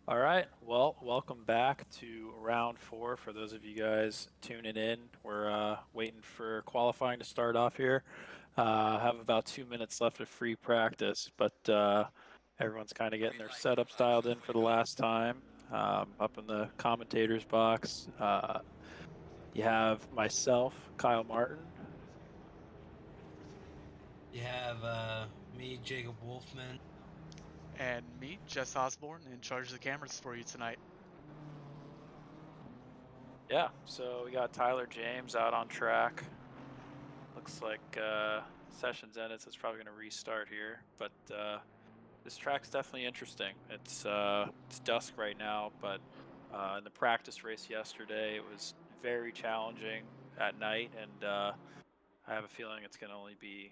All right, well, welcome back to round 4 for those of you guys tuning in. We're waiting for qualifying to start off here. Have about 2 minutes left of free practice, but everyone's kind of getting their setups dialed in for the last time. Up in the commentators box, you have myself, Kyle Martin. You have me, Jacob Wolfman. And me, Jess Osborne, in charge of the cameras for you tonight. Yeah, so we got Tyler James out on track. Looks like session's ended, so it's probably going to restart here. But this track's definitely interesting. It's dusk right now, but In the practice race yesterday, it was very challenging at night, and I have a feeling it's going to only be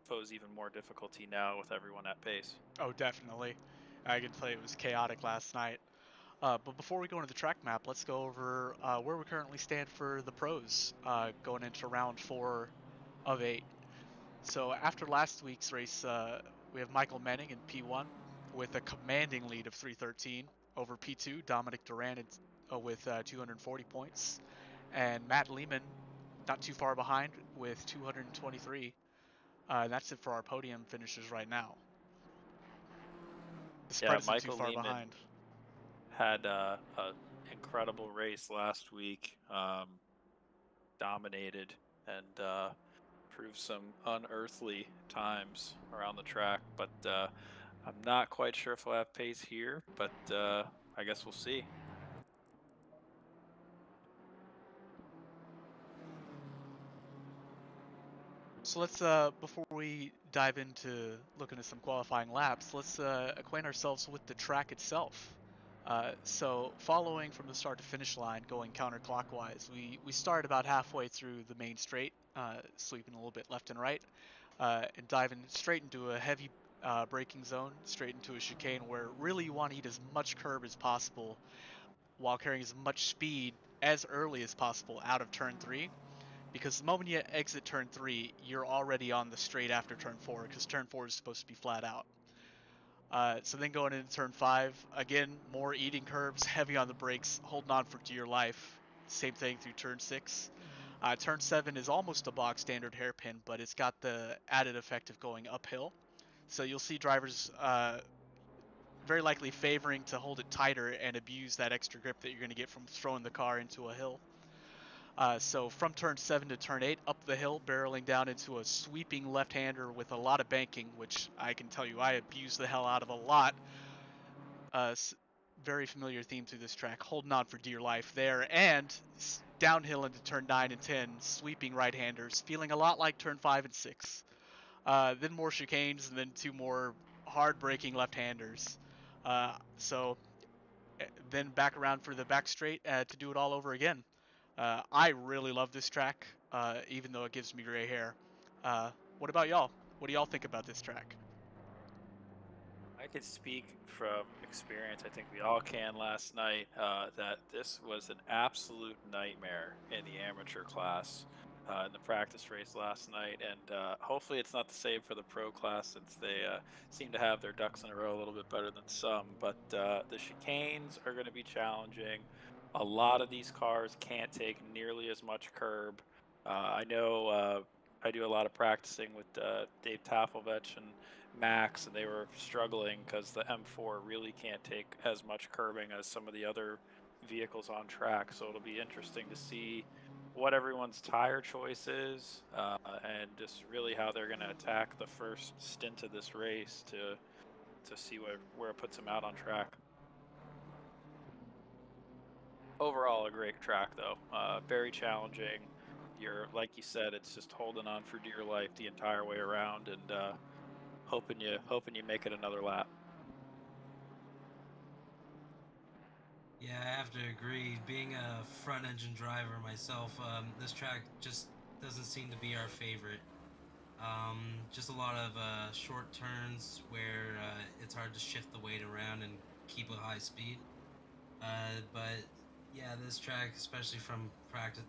pose even more difficulty now with everyone at pace. Oh, definitely. I can tell you it was chaotic last night. But before we go into the track map, let's go over where we currently stand for the pros going into round 4 of 8. So after last week's race, we have Michael Menning in P1 with a commanding lead of 313 over P2, Dominic Duran with 240 points, and Matt Lehman not too far behind with 223. That's it for our podium finishers right now. The spread Yeah, isn't too Michael far Lehman behind. had an incredible race last week, dominated, and proved some unearthly times around the track. But I'm not quite sure if we'll have pace here, but I guess we'll see. So let's, before we dive into looking at some qualifying laps, let's acquaint ourselves with the track itself. So following from the start to finish line, going counterclockwise, we start about halfway through the main straight, sweeping a little bit left and right, and diving straight into a heavy braking zone, straight into a chicane where really you want to eat as much curb as possible while carrying as much speed as early as possible out of turn 3. Because the moment you exit turn 3, you're already on the straight after turn 4, because turn 4 is supposed to be flat out. So then going into turn 5, again, more eating curbs, heavy on the brakes, holding on for dear life. Same thing through turn 6. Turn 7 is almost a box standard hairpin, but it's got the added effect of going uphill. So you'll see drivers very likely favoring to hold it tighter and abuse that extra grip that you're going to get from throwing the car into a hill. So from turn 7 to turn 8, up the hill, barreling down into a sweeping left-hander with a lot of banking, which I can tell you I abuse the hell out of a lot. Very familiar theme through this track, holding on for dear life there, and downhill into turn 9 and 10, sweeping right-handers, feeling a lot like turn 5 and 6. Then more chicanes, and then 2 more hard-braking left-handers. So then back around for the back straight to do it all over again. I really love this track, even though it gives me gray hair. What about y'all? What do y'all think about this track? I could speak from experience. I think we all can last night that this was an absolute nightmare in the amateur class in the practice race last night. And hopefully it's not the same for the pro class since they seem to have their ducks in a row a little bit better than some. But the chicanes are going to be challenging. A lot of these cars can't take nearly as much curb. I know I do a lot of practicing with Dave Tafelvich and Max, and they were struggling because the M4 really can't take as much curbing as some of the other vehicles on track. So it'll be interesting to see what everyone's tire choice is and just really how they're going to attack the first stint of this race to see where it puts them out on track. Overall, a great track though. Very challenging. Like you said, it's just holding on for dear life the entire way around, and hoping you make it another lap. Yeah, I have to agree. Being a front engine driver myself, this track just doesn't seem to be our favorite. Just a lot of short turns where it's hard to shift the weight around and keep a high speed. But yeah, this track, especially from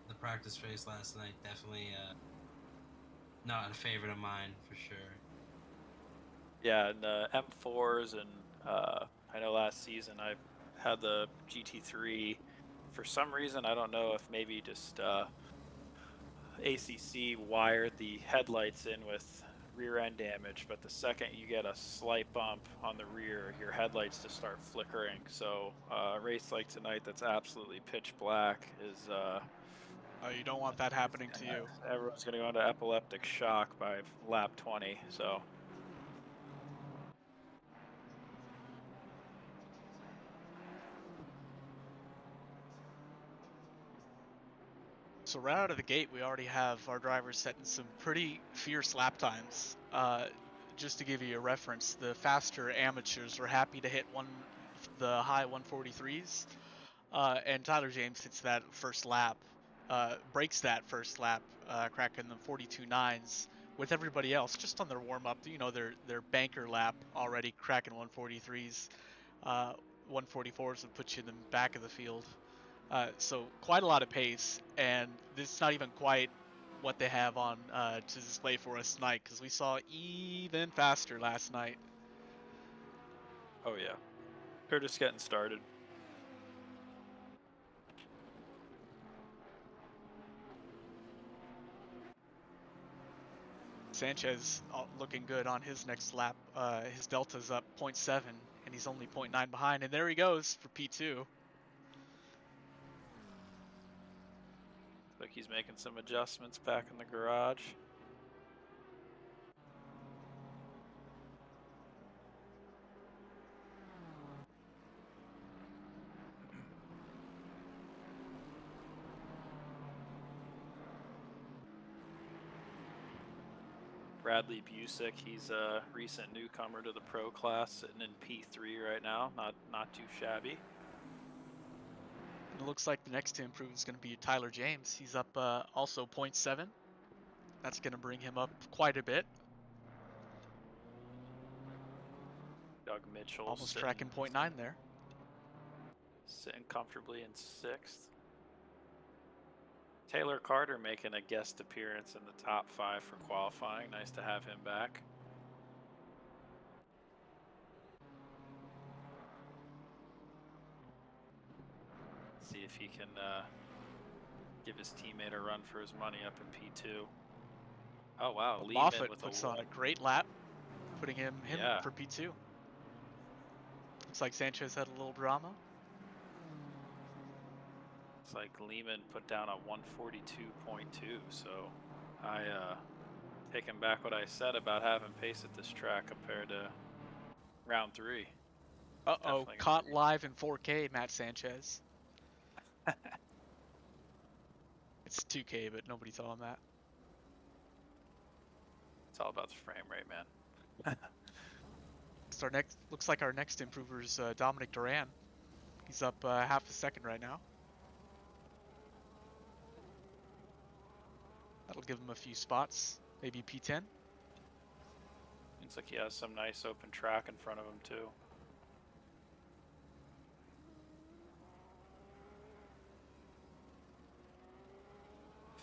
the practice race last night, definitely not a favorite of mine for sure. Yeah, and the M4s, and I know last season I had the GT3. For some reason, I don't know if maybe just ACC wired the headlights in with rear end damage, but the second you get a slight bump on the rear, your headlights just start flickering. So a race like tonight that's absolutely pitch black is You don't want that happening to you. everyone's going to go into epileptic shock by lap 20. So So right out of the gate, we already have our drivers setting some pretty fierce lap times. Just to give you a reference, the faster amateurs were happy to hit the high 143s. And Tyler James hits that first lap, breaks that first lap, cracking the 42.9s with everybody else just on their warm-up. You know, their banker lap already cracking 143s. 144s would put you in the back of the field. So quite a lot of pace, and this is not even quite what they have on to display for us tonight, because we saw even faster last night. Oh yeah, they're just getting started. Sanchez looking good on his next lap. His delta's up 0.7, and he's only 0.9 behind, and there he goes for P2. Like he's making some adjustments back in the garage. Bradley Busick, he's a recent newcomer to the pro class, sitting in P3 right now. Not too shabby. And it looks like the next to improve is going to be Tyler James. He's up also 0.7. That's going to bring him up quite a bit. Doug Mitchell almost tracking 0.9 there. Sitting comfortably in 6th. Taylor Carter making a guest appearance in the top 5 for qualifying. Nice to have him back. See if he can give his teammate a run for his money up in P2. Oh wow, Moffitt puts on a great lap, putting him yeah. for P2. Looks like Sanchez had a little drama. It's like Lehman put down a 142.2, so I taking back what I said about having pace at this track compared to round 3. Uh-oh, caught live in 4K, Matt Sanchez. It's 2K, but nobody saw him that. It's all about the frame rate, man. Looks like our next improver is Dominic Duran. He's up half a second right now. That'll give him a few spots, maybe P10. Looks like he has some nice open track in front of him too.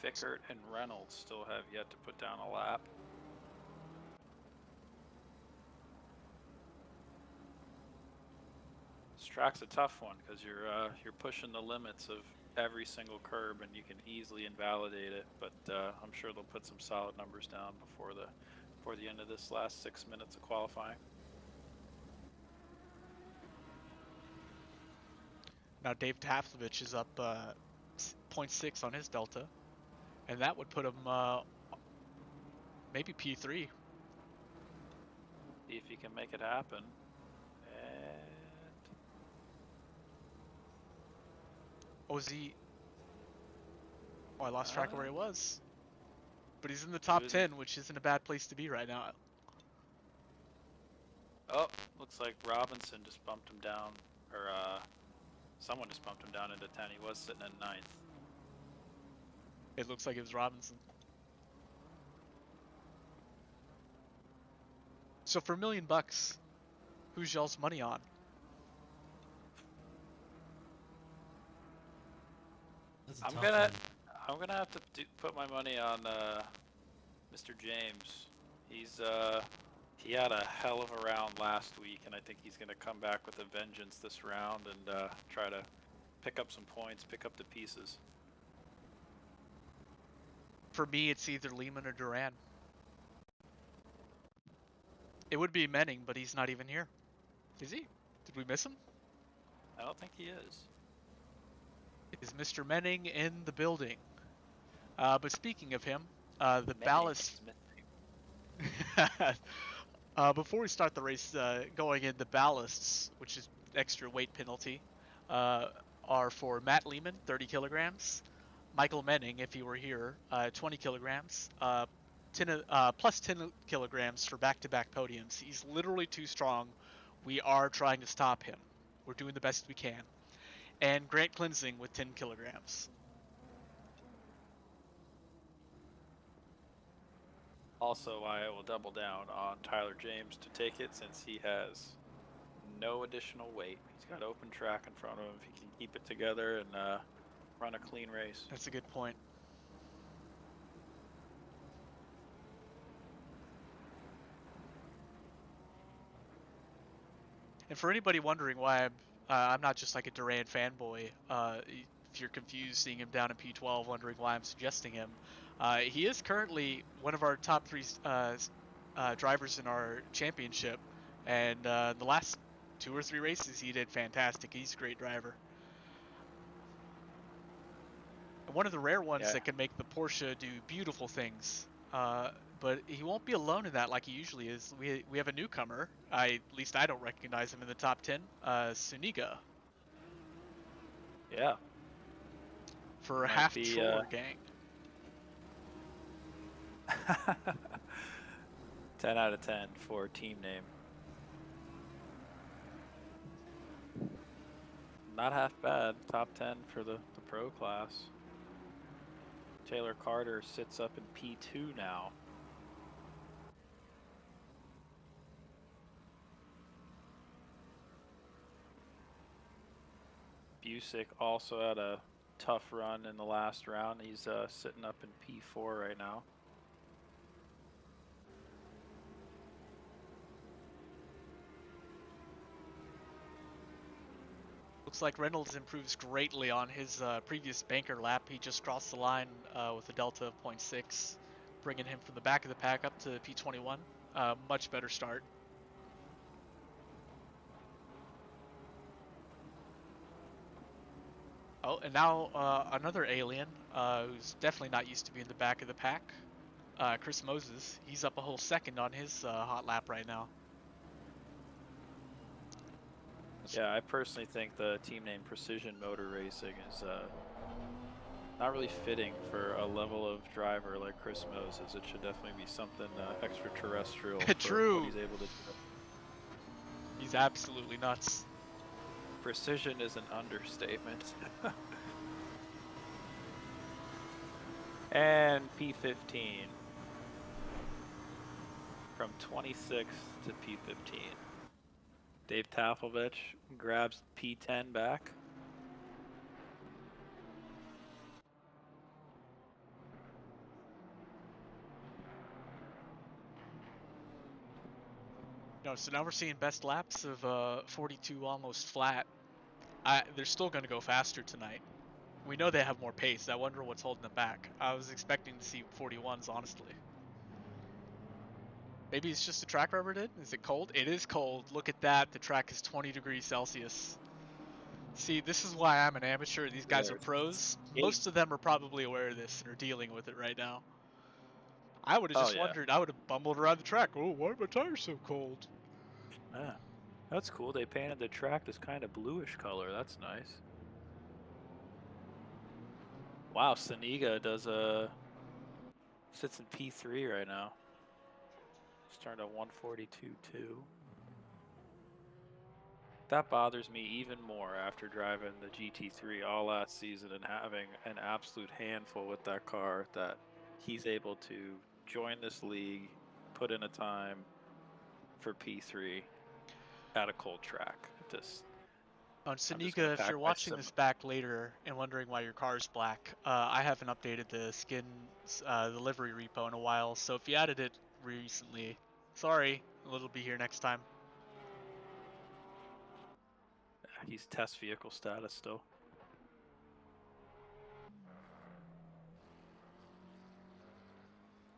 Fickert and Reynolds still have yet to put down a lap. This track's a tough one because you're pushing the limits of every single curb, and you can easily invalidate it. But I'm sure they'll put some solid numbers down before the end of this last 6 minutes of qualifying. Now Dave Taflovich is up 0.6 on his delta, and that would put him maybe P3. See if he can make it happen. And OZ. Oh, I lost track of where he was. But he's in the top 10, which isn't a bad place to be right now. Oh, looks like Robinson just bumped him down, or someone just bumped him down into 10. He was sitting in 9th. It looks like it was Robinson. So for $1 million, who's y'all's money on? I'm gonna have to put my money on Mr. James. He had a hell of a round last week, and I think he's gonna come back with a vengeance this round and try to pick up some points, pick up the pieces. For me, it's either Lehman or Duran. It would be Menning, but he's not even here. Is he? Did we miss him? I don't think he is. Is Mr. Menning in the building? But speaking of him, the ballast... before we start the race, going in, the ballasts, which is extra weight penalty, are for Matt Lehman, 30 kilograms. Michael Menning, if he were here, 20 kilograms. Plus 10 kilograms for back-to-back podiums. He's literally too strong. We are trying to stop him. We're doing the best we can. and Grant Cleansing with 10 kilograms. Also, I will double down on Tyler James to take it since he has no additional weight. He's got open track in front of him. If he can keep it together and run a clean race. That's a good point. And for anybody wondering why I'm not just like a Durant fanboy, if you're confused seeing him down in P12, wondering why I'm suggesting him, he is currently one of our top 3 drivers in our championship, and the last 2 or 3 races he did fantastic. He's a great driver. And one of the rare ones that can make the Porsche do beautiful things. But he won't be alone in that like he usually is. We have a newcomer. At least I don't recognize him in the top 10. Suniga. Yeah. For Might half be, Troller gang. 10 out of 10 for team name. Not half bad. Top 10 for the pro class. Taylor Carter sits up in P2 now. Busick also had a tough run in the last round. He's sitting up in P4 right now. Looks like Reynolds improves greatly on his previous banker lap. He just crossed the line with a delta of 0.6, bringing him from the back of the pack up to P21. Much better start. Oh, and now another alien who's definitely not used to being in the back of the pack. Chris Moses. He's up a whole second on his hot lap right now. Yeah, I personally think the team name Precision Motor Racing is not really fitting for a level of driver like Chris Moses. It should definitely be something extraterrestrial for True. what he's able to do. He's absolutely nuts. Precision is an understatement. And P15. From 26 to P15. Dave Taflovich grabs P10 back. No, so now we're seeing best laps of 42 almost flat. They're still going to go faster tonight. We know they have more pace. I wonder what's holding them back. I was expecting to see 41s, honestly. Maybe it's just the track rubber did? Is it cold? It is cold. Look at that. The track is 20 degrees Celsius. See, this is why I'm an amateur. These guys are pros. Most of them are probably aware of this and are dealing with it right now. I would have just wondered. I would have bumbled around the track. Oh, why are my tires so cold? Yeah, that's cool. They painted the track this kind of bluish color. That's nice. Wow, Saniga sits in P3 right now. Starting at 142.2. That bothers me even more after driving the GT3 all last season and having an absolute handful with that car, that he's able to join this league, put in a time for P3 at a cold track. On Saniga, if you're watching this back later and wondering why your car's black, I haven't updated the skin, the livery repo in a while, so if you added it recently, sorry, it'll be here next time. He's test vehicle status still.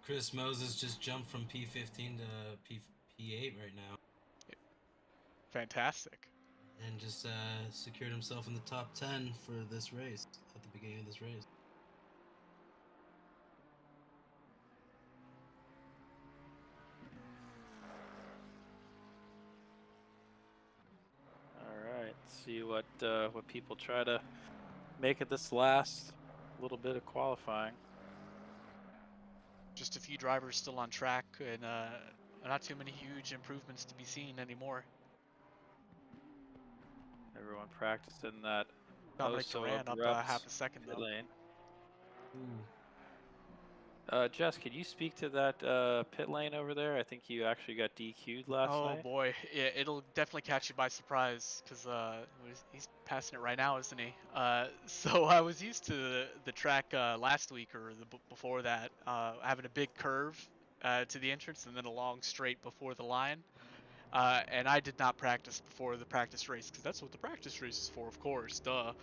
Chris Moses just jumped from P15 to P8 right now. Fantastic. And just secured himself in the top 10 for this race, at the beginning of this race. All right, see what people try to make it this last little bit of qualifying. Just a few drivers still on track, and not too many huge improvements to be seen anymore. Everyone practicing that Dominic so Duran up abrupt half a second pit though. lane. Ooh. Jess, can you speak to that pit lane over there? I think you actually got DQ'd last Oh night. boy, yeah, it'll definitely catch you by surprise because he's passing it right now, isn't he? So I was used to the track last week or before that, having a big curve to the entrance and then a long straight before the line. And I did not practice before the practice race because that's what the practice race is for, of course, duh.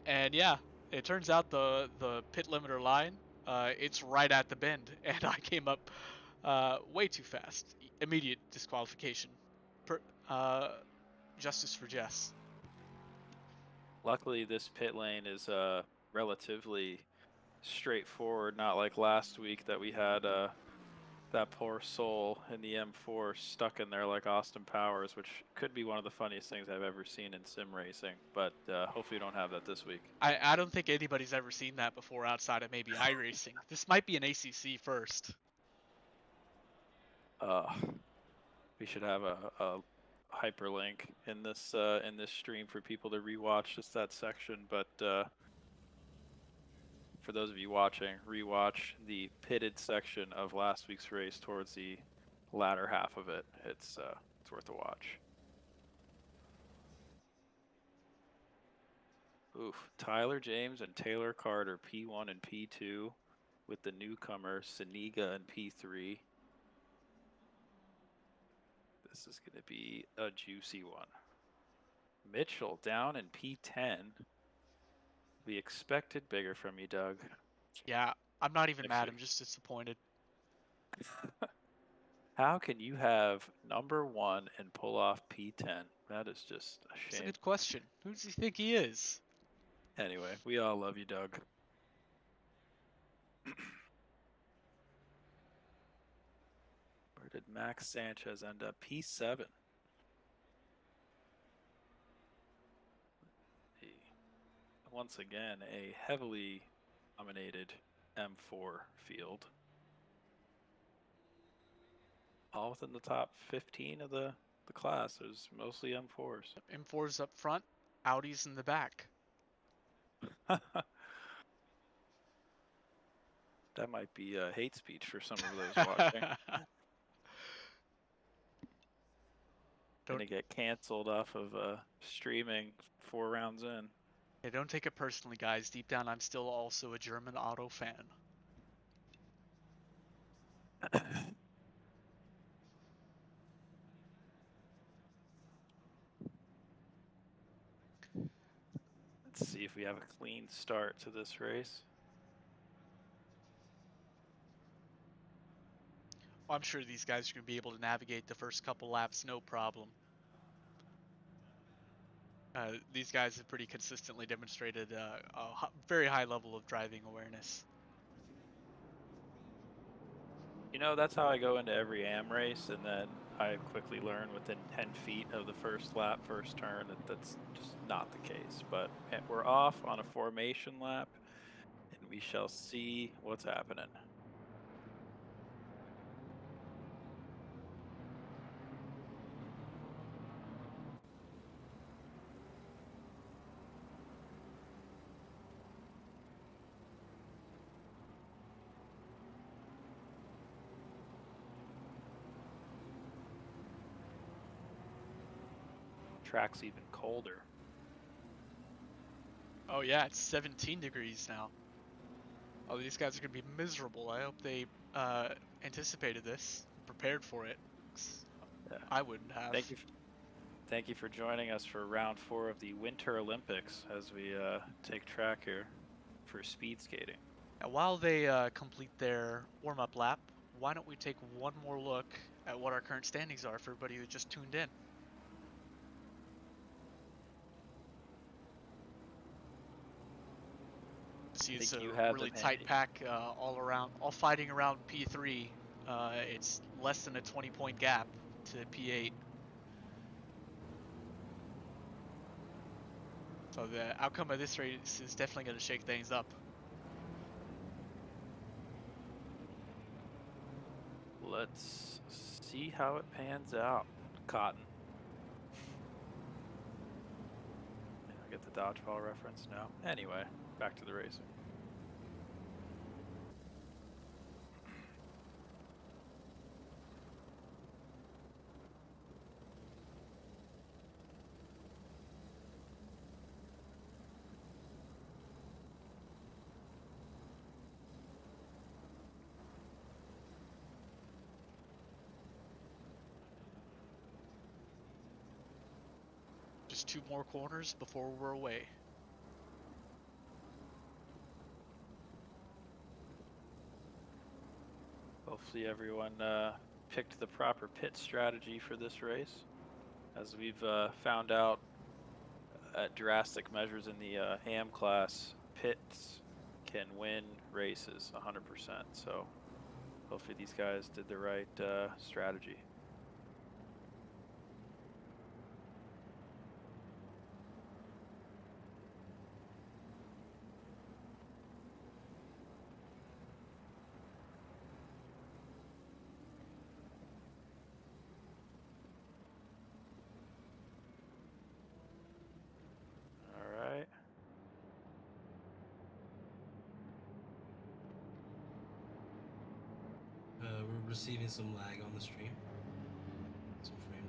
And yeah, it turns out the pit limiter line, it's right at the bend, and I came up way too fast. Immediate disqualification. Uh, justice for Jess. Luckily, this pit lane is relatively straightforward, not like last week that we had that poor soul in the M4 stuck in there like Austin Powers, which could be one of the funniest things I've ever seen in sim racing. But hopefully, you don't have that this week. I don't think anybody's ever seen that before outside of maybe iRacing. This might be an ACC first. Uh, we should have a hyperlink in this stream for people to rewatch just that section. But for those of you watching, rewatch the pitted section of last week's race towards the latter half of it. It's worth a watch. Oof, Tyler James and Taylor Carter, P1 and P2, with the newcomer Saniga in P3. This is going to be a juicy one. Mitchell down in P10. We expected bigger from you, Doug. Yeah, I'm not even Next mad. week. I'm just disappointed. How can you have number 1 and pull off P10? That is just a It's a shame. good question. Who does he think he is? Anyway, we all love you, Doug. Where did Max Sanchez end up? P7. Once again, a heavily dominated M4 field. All within the top 15 of the class. There's mostly M4s. M4's up front, Audi's in the back. That might be hate speech for some of those watching. Gonna get canceled off of streaming 4 rounds in. Yeah, don't take it personally, guys. Deep down, I'm still also a German auto fan. Let's see if we have a clean start to this race. Well, I'm sure these guys are going to be able to navigate the first couple laps, no problem. These guys have pretty consistently demonstrated a very high level of driving awareness. You know, that's how I go into every AM race, and then I quickly learn within 10 feet of the first lap, first turn, that that's just not the case. But we're off on a formation lap, and we shall see what's happening. Track's even colder. Oh yeah, it's 17 degrees now. Oh, these guys are going to be miserable. I hope they anticipated this, prepared for it. Yeah. I wouldn't have. Thank you for joining us for round 4 of the Winter Olympics as we take track here for speed skating. Now, while they complete their warm-up lap, why don't we take one more look at what our current standings are for everybody who just tuned in. See, it's a really tight pack all around, all fighting around P3. It's less than a 20-point gap to P8. So the outcome of this race is definitely going to shake things up. Let's see how it pans out. Cotton. I'll get get the dodgeball reference? No. Anyway, back to the racing. Just 2 more corners before we're away. Hopefully everyone picked the proper pit strategy for this race. As we've found out at drastic measures in the AM class, pits can win races 100%. So hopefully these guys did the right strategy. We're receiving some lag on the stream. Some frame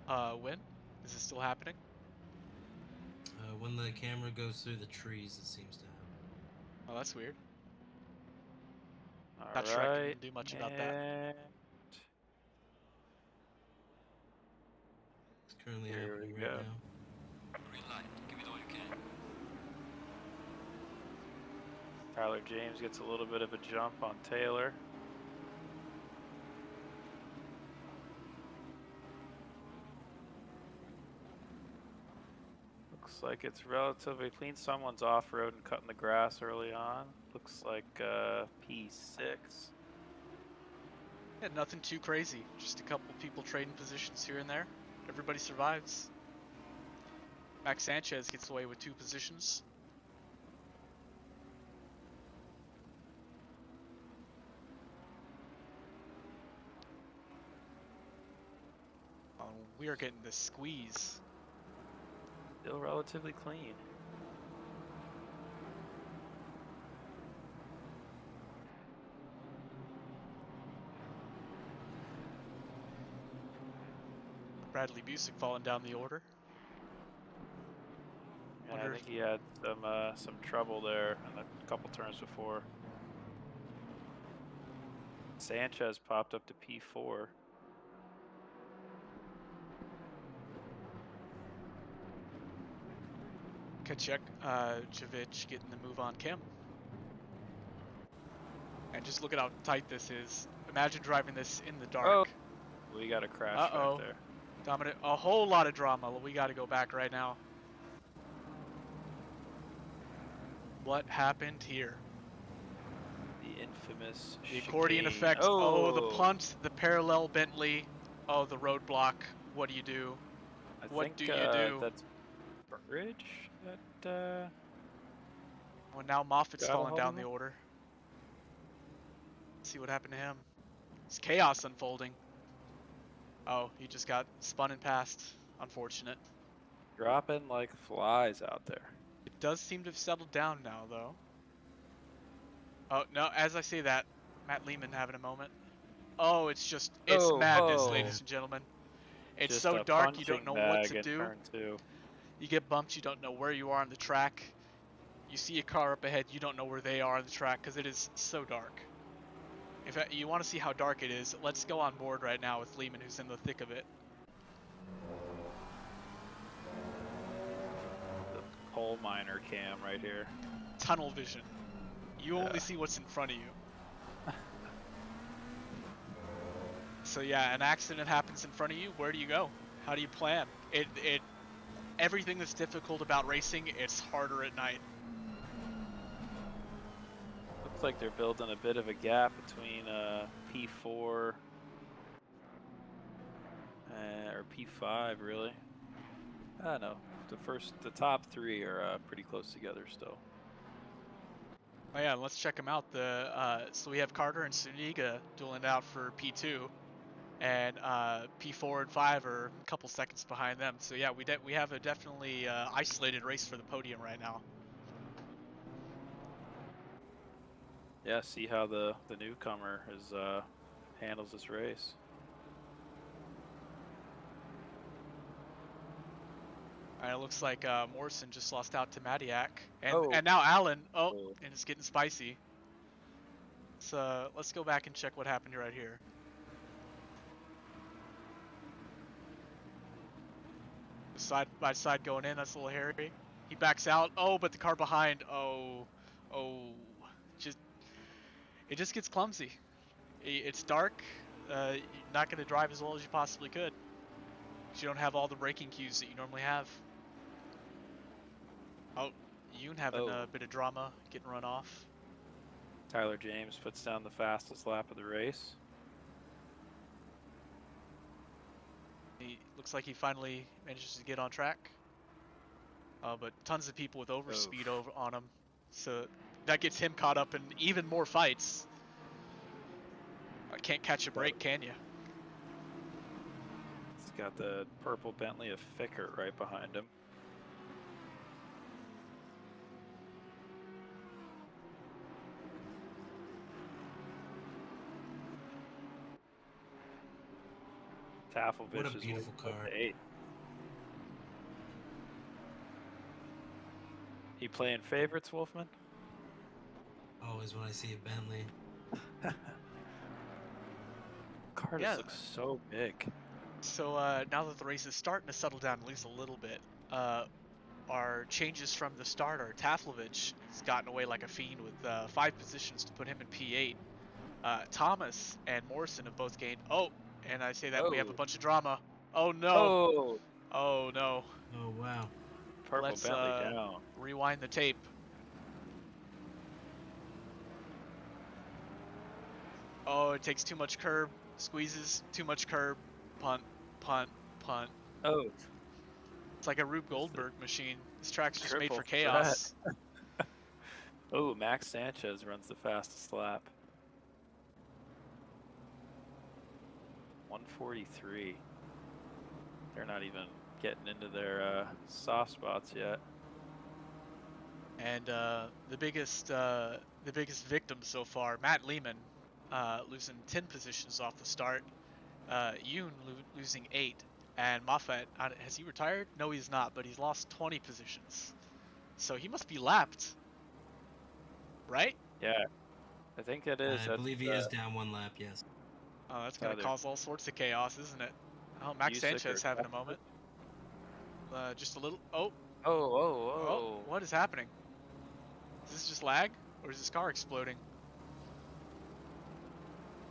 drop. When? Is this still happening? When the camera goes through the trees, it seems to happen. Oh, that's weird. All Not sure I right, can do much about that. It's currently Here happening we right go. now. Green light. Give it all you can. Tyler James gets a little bit of a jump on Taylor. Looks like it's relatively clean. Someone's off-road and cutting the grass early on. Looks like P6. Yeah, nothing too crazy. Just a couple people trading positions here and there. Everybody survives. Max Sanchez gets away with 2 positions. We are getting the squeeze. Still relatively clean. Bradley Busick falling down the order. Yeah, I think he had some trouble there in a couple turns before. Sanchez popped up to P4. Kachek, getting the move on Kim. And just look at how tight this is. Imagine driving this in the dark. Oh, we got a crash back there. Dominic, a whole lot of drama. We got to go back right now. What happened here? The infamous The accordion chicane. effect. Oh, the punt, the parallel Bentley. Oh, the roadblock. What do you do? What do you do? That's Burridge that Well, now Moffat's got falling ahold down of the him? order. Let's see what happened to him. It's chaos unfolding. Oh, he just got spun and passed. Unfortunate. Dropping like flies out there. It does seem to have settled down now, though. Oh, no, as I say that, Matt Lehman having a moment. Oh, it's madness, ladies and gentlemen. It's Just so a dark, you don't punching know what bag to in do. turn 2. You get bumped, you don't know where you are on the track. You see a car up ahead, you don't know where they are on the track because it is so dark. If you want to see how dark it is, let's go on board right now with Lehman, who's in the thick of it. The coal miner cam right here. Tunnel vision. You only see what's in front of you. So yeah, an accident happens in front of you. Where do you go? How do you plan? Everything that's difficult about racing, it's harder at night. Looks like they're building a bit of a gap between P4 or P5, really. I don't know. The top 3 are pretty close together still. Oh yeah, let's check them out. So we have Carter and Suniga dueling out for P2, and P4 and 5 are a couple seconds behind them. So yeah, we have a definitely isolated race for the podium right now. Yeah, see how the newcomer is handles this race. All right, it looks like Morrison just lost out to Madiak, and Oh. now Allen. Oh, Oh. and it's getting spicy. So let's go back and check what happened right here. Side by side going in. That's a little hairy. He backs out. Oh, but the car behind. Oh, it just gets clumsy. It's dark. You're not going to drive as well as you possibly could. You don't have all the braking cues that you normally have. Oh, Yoon having a bit of drama, getting run off. Tyler James puts down the fastest lap of the race. He looks like he finally manages to get on track. But tons of people with overspeed over on him. So that gets him caught up in even more fights. I can't catch a break, can you? He's got the purple Bentley of Fickert right behind him. Tafelvich What a is beautiful car. 8. You playing favorites, Wolfman? Always when I see a Bentley. Car just looks so big. So now that the race is starting to settle down at least a little bit, our changes from the start are Taflovich has gotten away like a fiend with 5 positions to put him in P8. Thomas and Morrison have both gained. Oh, and I say that we have a bunch of drama. Oh no. Oh, oh no. Oh wow. Purple Let's Bentley down. rewind the tape. Oh, it takes too much curb, squeezes, too much curb, punt, punt, punt. Oh. It's like a Rube Goldberg machine. This track's just made for Triple chaos. Oh, Max Sanchez runs the fastest lap. 143. They're not even getting into their soft spots yet. And the biggest victim so far, Matt Lehman, losing 10 positions off the start. Yoon losing 8, and Moffat, has he retired? No, he's not, but he's lost 20 positions. So he must be lapped, right? Yeah, I think it is. I believe he is down 1 lap. Yes. Oh, that's gonna cause all sorts of chaos, isn't it? Oh, Max Sanchez having a moment. Just a little. Oh, what is happening? Is this just lag, or is this car exploding?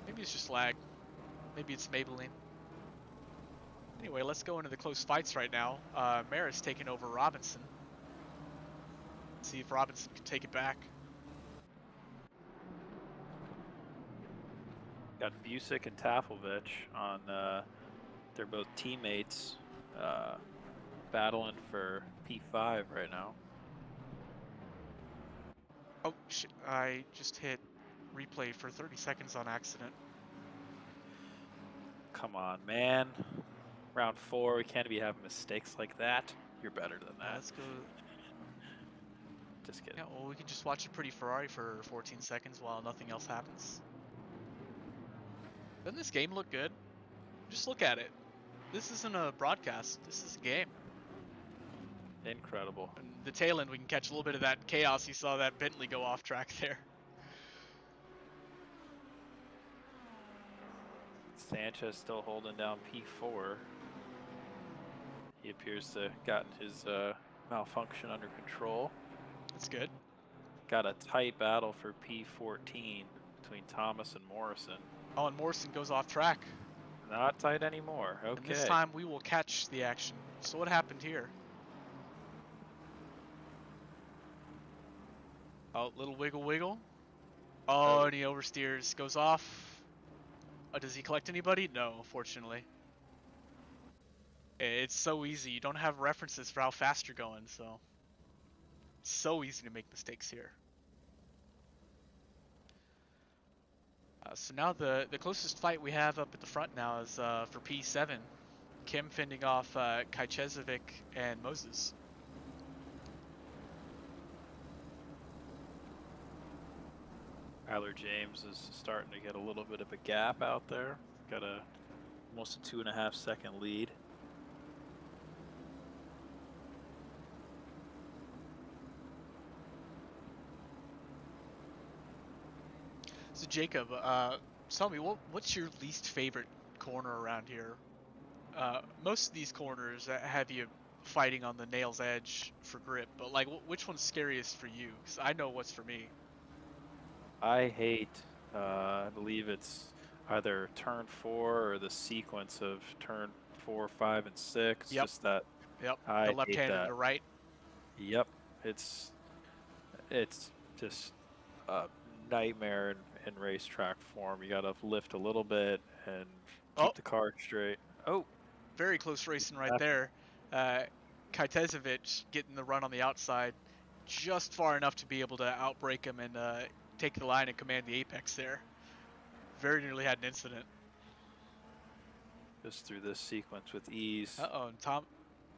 Maybe it's just lag. Maybe it's Maybelline. Anyway, let's go into the close fights right now. Maris taking over Robinson. See if Robinson can take it back. Got Busick and Taflovich on. They're both teammates, battling for P5 right now. Oh shit! I just hit replay for 30 seconds on accident. Come on, man. Round 4, we can't be having mistakes like that. You're better than that. Let's go. Just kidding. Yeah, well, we can just watch a pretty Ferrari for 14 seconds while nothing else happens. Doesn't this game look good? Just look at it. This isn't a broadcast. This is a game. Incredible. And the tail end, we can catch a little bit of that chaos. You saw that Bentley go off track there. Sanchez still holding down P4. He appears to have gotten his malfunction under control. That's good. Got a tight battle for P14 between Thomas and Morrison. Oh, and Morrison goes off track. Not tight anymore. Okay. And this time we will catch the action. So what happened here? Oh, little wiggle wiggle. Oh, and he oversteers. Goes off. Oh, does he collect anybody? No, fortunately. It's so easy. You don't have references for how fast you're going, so it's so easy to make mistakes here. So now the closest fight we have up at the front now is for P7. Kim fending off Kajcezovic and Moses. Tyler James is starting to get a little bit of a gap out there. Got almost a 2.5-second lead. So Jacob, tell me what's your least favorite corner around here? Most of these corners have you fighting on the nail's edge for grip, but like which one's scariest for you? Because I know what's for me. I hate, I believe it's either turn 4 or the sequence of turn 4, 5, and 6. Yep. Just that. Yep. I The left hate hand and that. the right. Yep. It's just a nightmare in racetrack form. You gotta lift a little bit and Oh, keep the car straight. Oh, very close racing right happened? there. Kajcezovic getting the run on the outside, just far enough to be able to outbrake him and take the line and command the apex there. Very nearly had an incident. Just through this sequence with ease. Uh-oh, and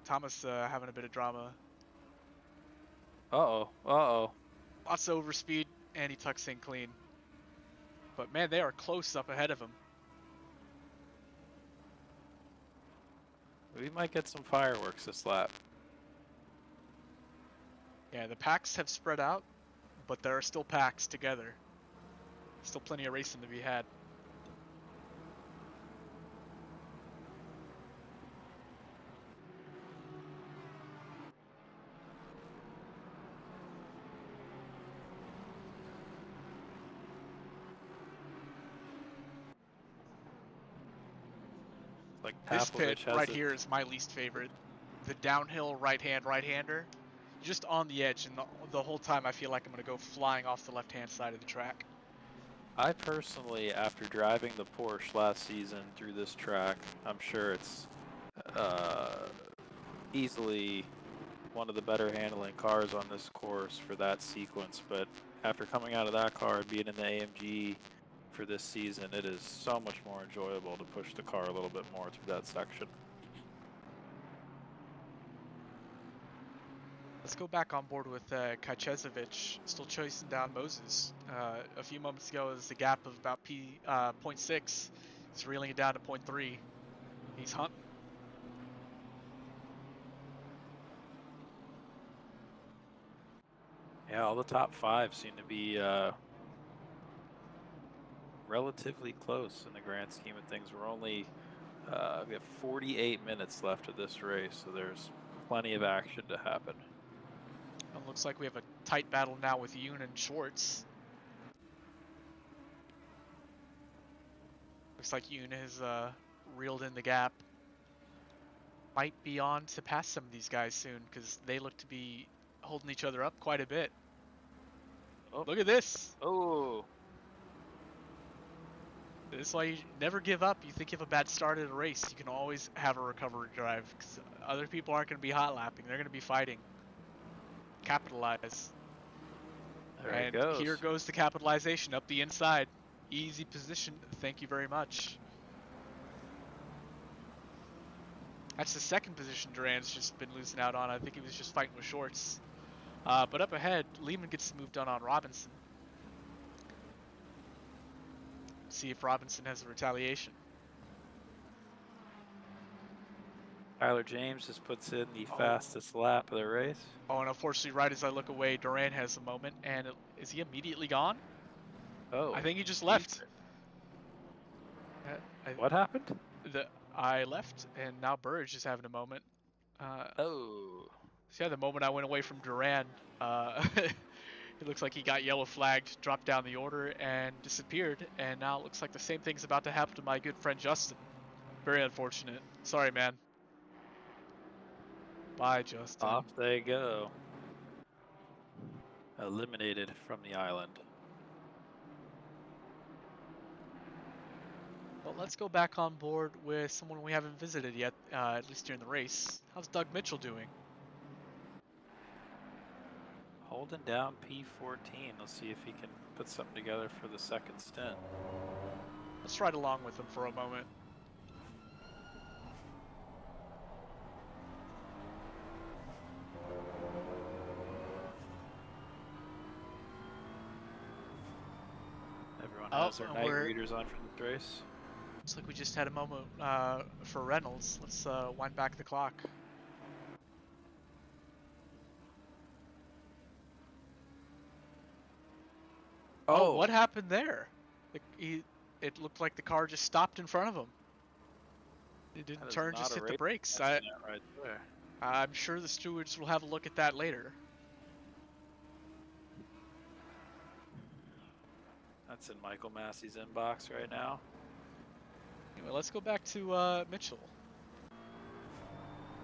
Thomas having a bit of drama. Uh-oh. Uh-oh. Lots of overspeed, and he tucks in clean. But man, they are close up ahead of him. We might get some fireworks this lap. Yeah, the packs have spread out, but there are still packs together. Still plenty of racing to be had. Like This pit Pavlovich has right it. here is my least favorite. The downhill right-hander. Just on the edge, and the whole time I feel like I'm going to go flying off the left-hand side of the track. I personally, after driving the Porsche last season through this track, I'm sure it's easily one of the better handling cars on this course for that sequence. But after coming out of that car and being in the AMG for this season, it is so much more enjoyable to push the car a little bit more through that section. Let's go back on board with Kajcezovic, still chasing down Moses. A few moments ago, it was a gap of about 0.6. He's reeling it down to 0.3. He's hunting. Yeah, all the top 5 seem to be relatively close in the grand scheme of things. We're only we have 48 minutes left of this race, so there's plenty of action to happen. It looks like we have a tight battle now with Yoon and Schwartz. Looks like Yoon has reeled in the gap. Might be on to pass some of these guys soon, because they look to be holding each other up quite a bit. Oh. Look at this! Oh, This is why you never give up. You think you have a bad start at a race, you can always have a recovery drive, because other people aren't going to be hot lapping. They're going to be fighting. Capitalize. there And it goes. here goes the capitalization up the inside. Easy position. Thank you very much. That's the second position Duran's just been losing out on. I think he was just fighting with Shorts. But up ahead, Lehman gets the move done on Robinson. See if Robinson has a retaliation. Tyler James just puts in the fastest lap of the race. Oh, and unfortunately, right as I look away, Duran has a moment. And is he immediately gone? Oh, I think he just left. What happened? I left, and now Burge is having a moment. Oh. So yeah, the moment I went away from Duran, it looks like he got yellow flagged, dropped down the order, and disappeared. And now it looks like the same thing's about to happen to my good friend Justin. Very unfortunate. Sorry, man. Bye, Justin. Off they go. Eliminated from the island. Well, let's go back on board with someone we haven't visited yet, at least during the race. How's Doug Mitchell doing? Holding down P14. Let's see if he can put something together for the second stint. Let's ride along with him for a moment. Everyone Oh, has their and night we're- readers on for this race. Looks like we just had a moment for Reynolds. Let's wind back the clock. Oh, what happened there? It looked like the car just stopped in front of him. It didn't That is turn, not just a hit the race brakes. accident right there. I'm sure the stewards will have a look at that later. That's in Michael Massey's inbox right now. Anyway, let's go back to Mitchell.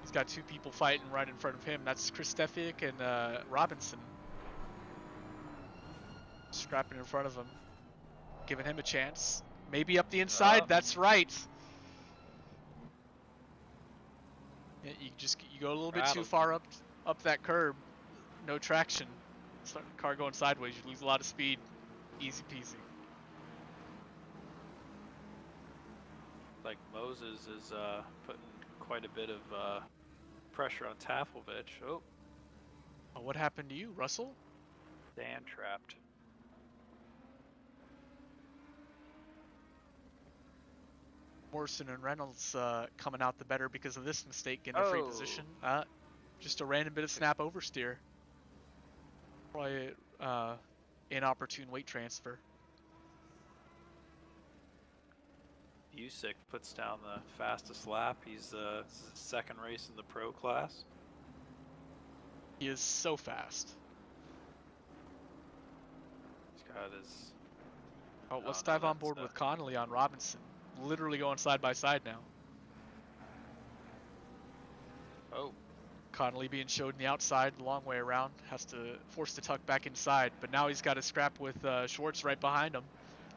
He's got two people fighting right in front of him. That's Chris Stefiak and Robinson. Scrapping in front of him. Giving him a chance. Maybe up the inside, that's right. Yeah, you go a little bit too Rattled far up that curb. No traction. Start the car going sideways, you lose a lot of speed. Easy peasy. Like Moses is putting quite a bit of pressure on Tafelvich. Oh, What happened to you, Russell? Dan trapped. Morrison and Reynolds coming out the better because of this mistake, getting a free position. Just a random bit of snap oversteer. Probably inopportune weight transfer. Usyk puts down the fastest lap. He's this is his second race in the pro class. He is so fast. He's got his. Let's no, dive on that's, board with Connolly on Robinson. Literally going side by side now. Oh, Connolly being showed in the outside, the long way around, has to force the tuck back inside. But now he's got a scrap with Schwartz right behind him,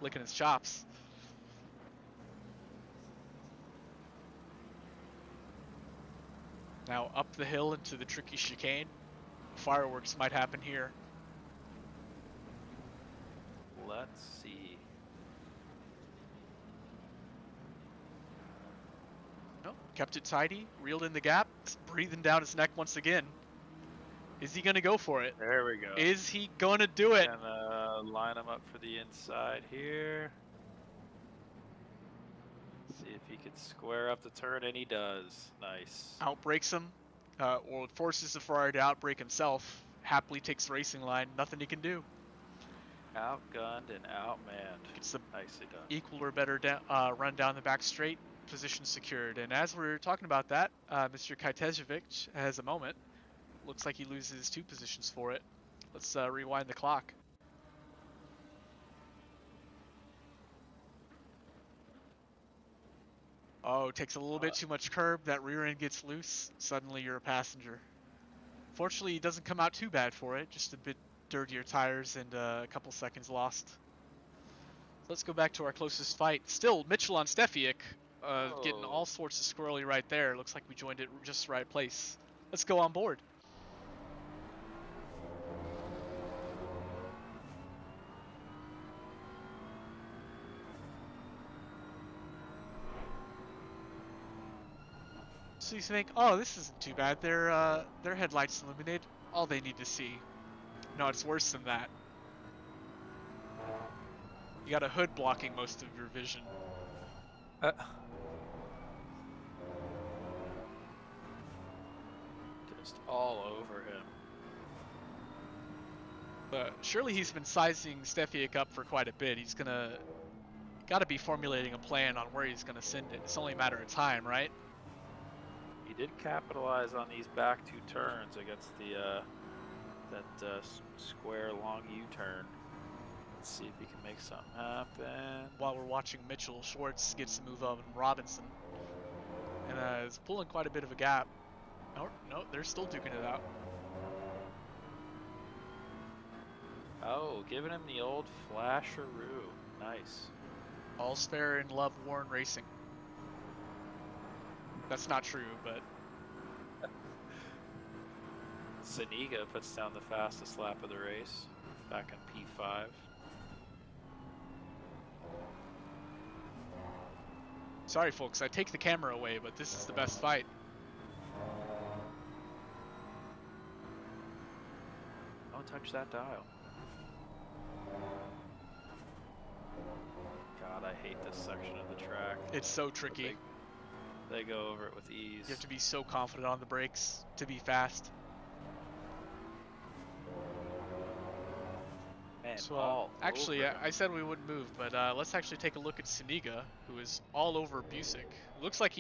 licking his chops. Now up the hill into the tricky chicane. Fireworks might happen here. let's see. No, kept it tidy, reeled in the gap, breathing down his neck once again. Is he gonna go for it? There we go. Is he gonna do it? Gonna line him up for the inside here. See if he can square up the turn, and he does. Nice. Outbreaks him, or forces the Ferrari to outbrake himself. Happily takes the racing line. Nothing he can do. Outgunned and outmanned. Gets the Nicely done. equal or better run down the back straight. Position secured. And as we're talking about that, Mr. Kajtejevic has a moment. Looks like he loses 2 positions for it. Let's rewind the clock. Oh, takes a little bit too much curb. That rear end gets loose. Suddenly you're a passenger. Fortunately, he doesn't come out too bad for it. Just a bit dirtier tires and a couple seconds lost. Let's go back to our closest fight. Still, Mitchell on Stefiak. Getting all sorts of squirrely right there. Looks like we joined it just the right place. Let's go on board. So you think, oh, this isn't too bad. Their headlights illuminated. All they need to see. No, it's worse than that. You got a hood blocking most of your vision. Just all over him. But surely he's been sizing Stefiak up for quite a bit. He's got to be formulating a plan on where he's gonna send it. It's only a matter of time, right? He did capitalize on these back 2 turns against the that square long U-turn. Let's see if he can make something happen. While we're watching Mitchell, Schwartz gets the move on Robinson, and is pulling quite a bit of a gap. Oh, no, they're still duking it out. Oh, giving him the old flasheroo. Nice. All's fair in love, Warren Racing. That's not true, but Zuniga puts down the fastest lap of the race, back in P5. Sorry, folks, I take the camera away, but this is the best fight. Don't touch that dial. God, I hate this section of the track. It's so tricky. They go over it with ease. You have to be so confident on the brakes to be fast. Man, So, actually, I said we wouldn't move, but let's actually take a look at Siniga, who is all over Busick. Looks like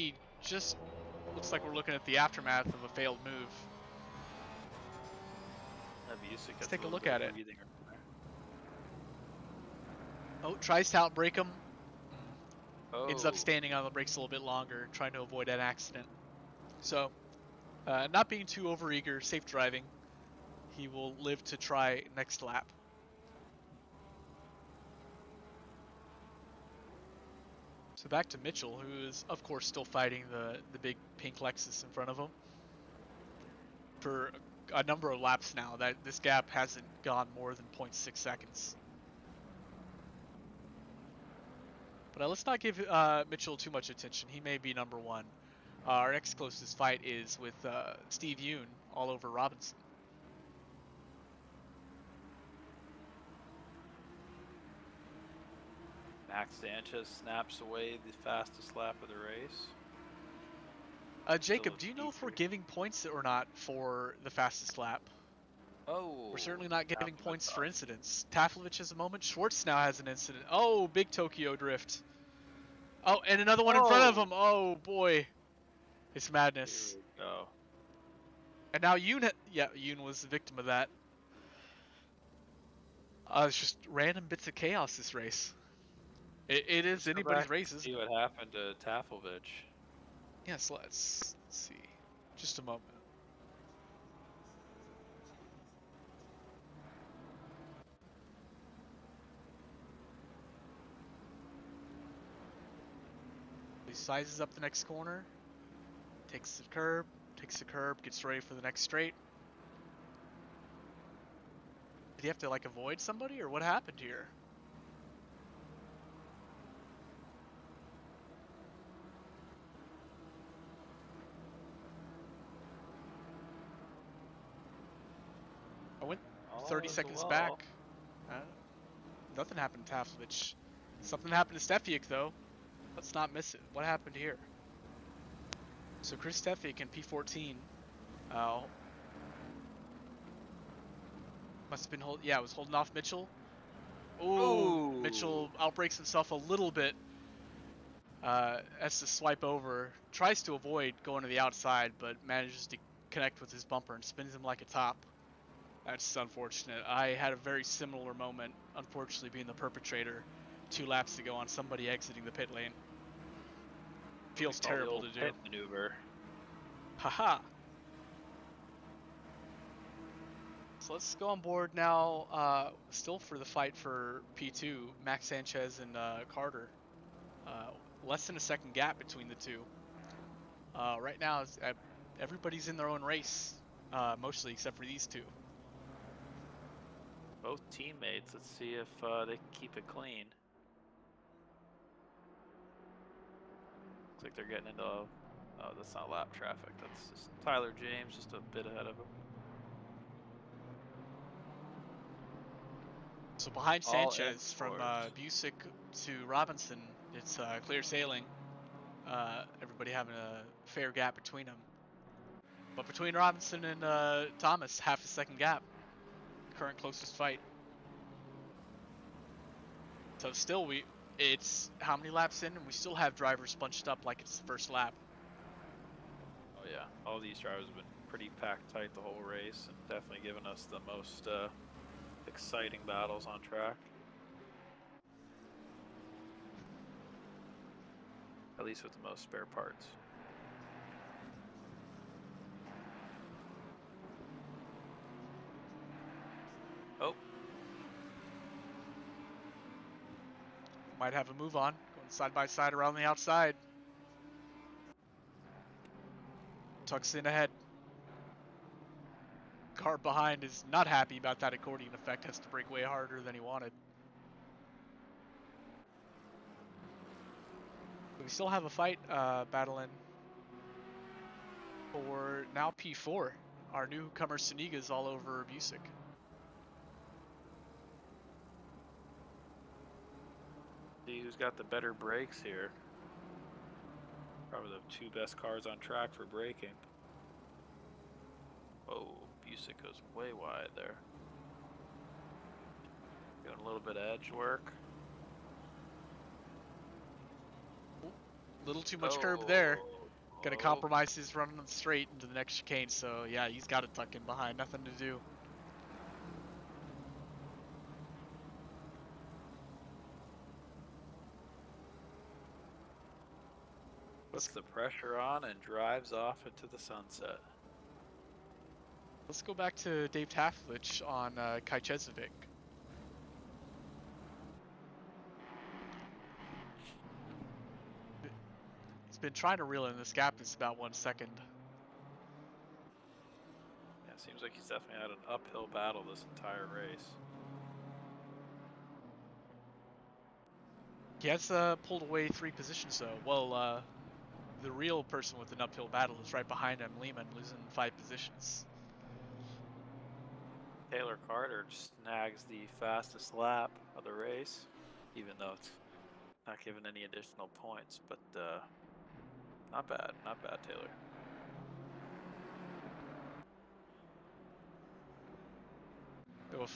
looks like we're looking at the aftermath of a failed move. Let's take a look at it. Oh, tries to outbrake him. Ends up standing on the brakes a little bit longer, trying to avoid an accident. So, not being too overeager, safe driving. He will live to try next lap. So back to Mitchell, who is, of course, still fighting the big pink Lexus in front of him. For a number of laps now, that this gap hasn't gone more than 0.6 seconds. But let's not give Mitchell too much attention. He may be number one. Our next closest fight is with Steve Yoon all over Robinson. Max Sanchez snaps away the fastest lap of the race. Jacob, do you know if we're giving points or not for the fastest lap? Oh. We're certainly not giving points for incidents. Taflovich has a moment. Schwartz now has an incident. Oh, big Tokyo drift. Oh, and another one in front of him. Oh, boy. It's madness. Here we go. And now Yoon, Yoon was the victim of that. It's just random bits of chaos, this race. It is anybody's race, isn't it? See what happened to Taflovich. Yes, let's see. Just a moment. He sizes up the next corner, takes the curb, gets ready for the next straight. Did he have to, like, avoid somebody, or what happened here? I went 30 seconds back. Nothing happened to Taflovich. Something happened to Stefiak, though. Let's not miss it. What happened here? So Chris Stefiak in P14. Must have been was holding off Mitchell. Ooh, Mitchell outbreaks himself a little bit. Has to swipe over. Tries to avoid going to the outside, but manages to connect with his bumper and spins him like a top. That's unfortunate. I had a very similar moment, unfortunately being the perpetrator 2 laps ago on somebody exiting the pit lane. Feels terrible to do. Pit maneuver. Haha. So let's go on board now, still for the fight for P2, Max Sanchez and Carter. Less than a second gap between the two. Right now, everybody's in their own race, mostly except for these two. Both teammates. Let's see if they can keep it clean. Looks like they're getting into. Oh, that's not lap traffic. That's just Tyler James, just a bit ahead of him. So behind Sanchez, from Busick to Robinson, it's clear sailing. Everybody having a fair gap between them. But between Robinson and Thomas, half a second gap. Current closest fight. So still, it's how many laps in, and we still have drivers bunched up like it's the first lap. Oh yeah, all these drivers have been pretty packed tight the whole race, and definitely giving us the most exciting battles on track. At least with the most spare parts. Oh. Might have a move on, going side by side around the outside. Tucks in ahead. Car behind is not happy about that accordion effect, has to brake way harder than he wanted. we still have a fight battling for now P4. Our newcomer Suniga's all over Busick. See who's got the better brakes here. Probably the two best cars on track for braking. Oh, Busick goes way wide there. Doing a little bit of edge work. Little too much curb there. Gonna Oh. compromise his run on the straight into the next chicane, so yeah, he's got to tuck in behind. Nothing to do. Puts the pressure on and drives off into the sunset. Let's go back to Dave Taflich on Kajcezovic. He's been trying to reel in this gap. It's about 1 second. Yeah, seems like he's definitely had an uphill battle this entire race. He has pulled away 3 positions though. Well, the real person with an uphill battle is right behind him, Lehman, losing 5 positions. Taylor Carter snags the fastest lap of the race, even though it's not given any additional points, but not bad, Taylor. So a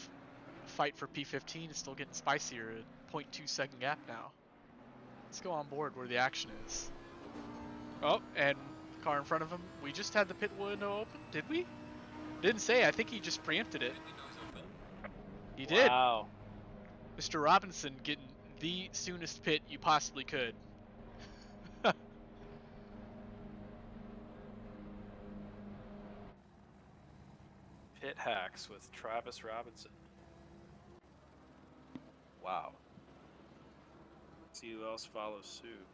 fight for P15 is still getting spicier at 0.2 second gap now. Let's go on board where the action is. Oh, and car in front of him. We just had the pit window open, did we? Didn't say. I think he just preempted it. He did. Wow. Mr. Robinson getting the soonest pit you possibly could. Pit hacks with Travis Robinson. Wow. See who else follows suit.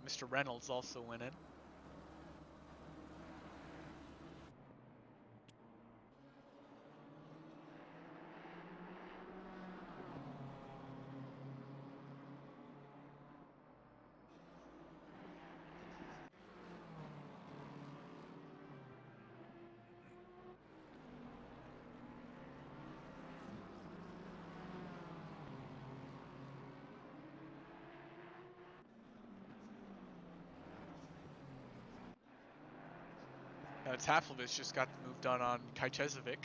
Mr. Reynolds also went in. Taflovich just got the move done on Kajcezovic.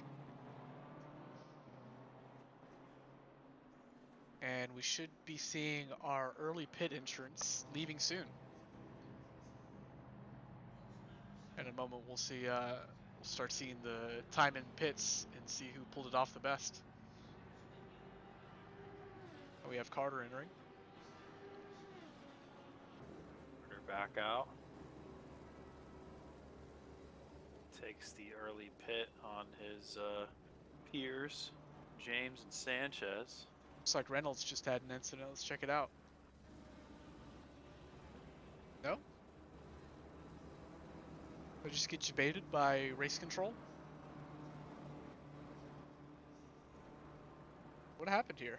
And we should be seeing our early pit entrance leaving soon. In a moment, we'll see. We'll start seeing the time in pits and see who pulled it off the best. And we have Carter entering. Carter back out. Takes the early pit on his peers, James and Sanchez. Looks like Reynolds just had an incident. Let's check it out. No? Did I just get debated by race control? What happened here?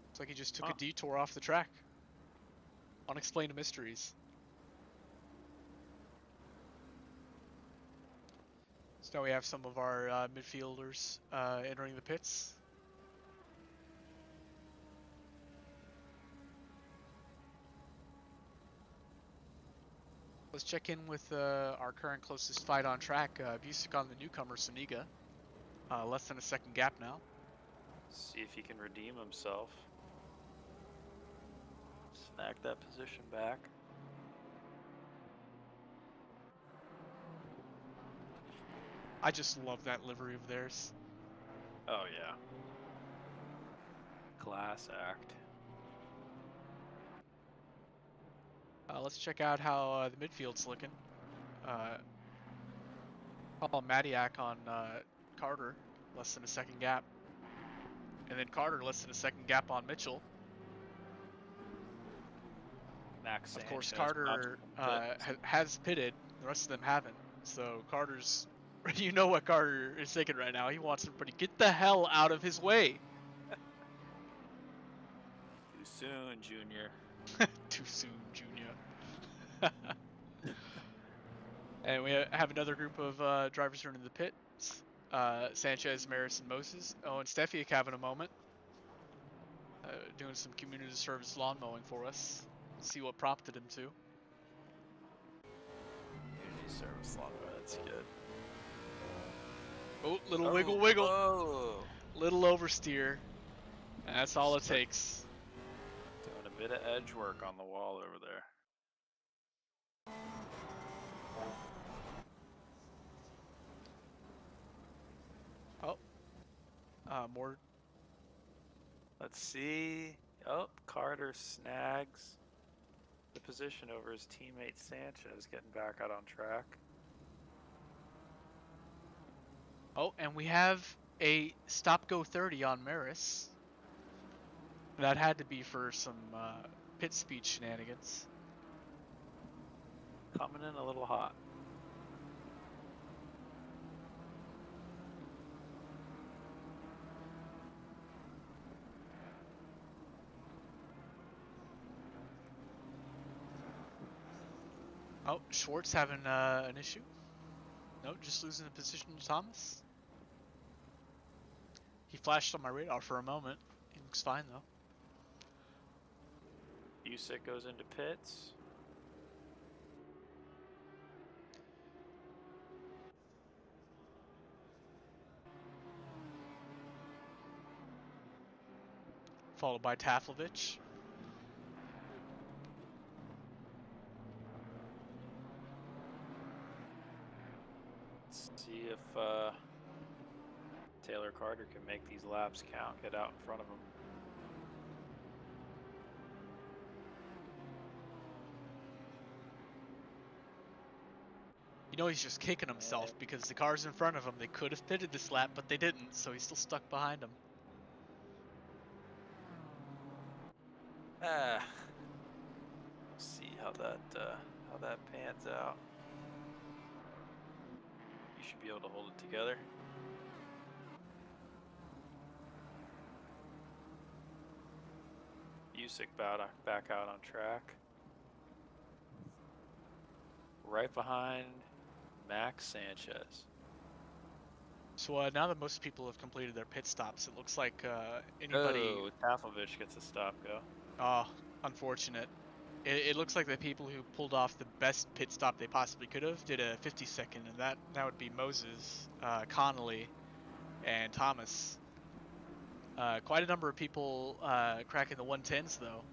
Looks like he just took a detour off the track. Unexplained mysteries. So now we have some of our midfielders entering the pits. Let's check in with our current closest fight on track, Busick on the newcomer, Suniga. Less than a second gap now. See if he can redeem himself. Snag that position back. I just love that livery of theirs. Oh yeah. Class act. Let's check out how the midfield's looking. Paul Matiak on Carter, less than a second gap. And then Carter less than a second gap on Mitchell. Max Of course, Sanchez Carter has pitted. The rest of them haven't. So Carter's, you know what Carter is thinking right now. He wants everybody get the hell out of his way. soon, Junior. Too soon, Junior. And we have another group of drivers running the pits. Sanchez, Maris, and Moses. Oh, and Steffiak having a moment. Doing some community service lawn mowing for us. See what prompted him to. Community service lawnmower, that's good. Oh, little wiggle. Whoa. Little oversteer. And that's all it Start takes. Doing a bit of edge work on the wall over there. Oh. More. Let's see. Oh, Carter snags the position over his teammate Sanchez, getting back out on track. Oh, and we have a stop-go 30 on Maris. That had to be for some pit speed shenanigans. Coming in a little hot. Oh, Schwartz having an issue. No, just losing the position to Thomas. He flashed on my radar for a moment. He looks fine though. Usyk goes into pits. Followed by Taflovich. Let's see if Taylor Carter can make these laps count, get out in front of him. You know he's just kicking himself because the cars in front of him, they could have pitted this lap, but they didn't, so he's still stuck behind him. See how that pans out. You should be able to hold it together. Usyk back out on track. Right behind Max Sanchez. So now that most people have completed their pit stops, it looks like anybody... Oh, Taflovich gets a stop go. Oh, unfortunate. It looks like the people who pulled off the best pit stop they possibly could have did a 50-second, and that would be Moses, Connolly, and Thomas. Quite a number of people cracking the 110s though.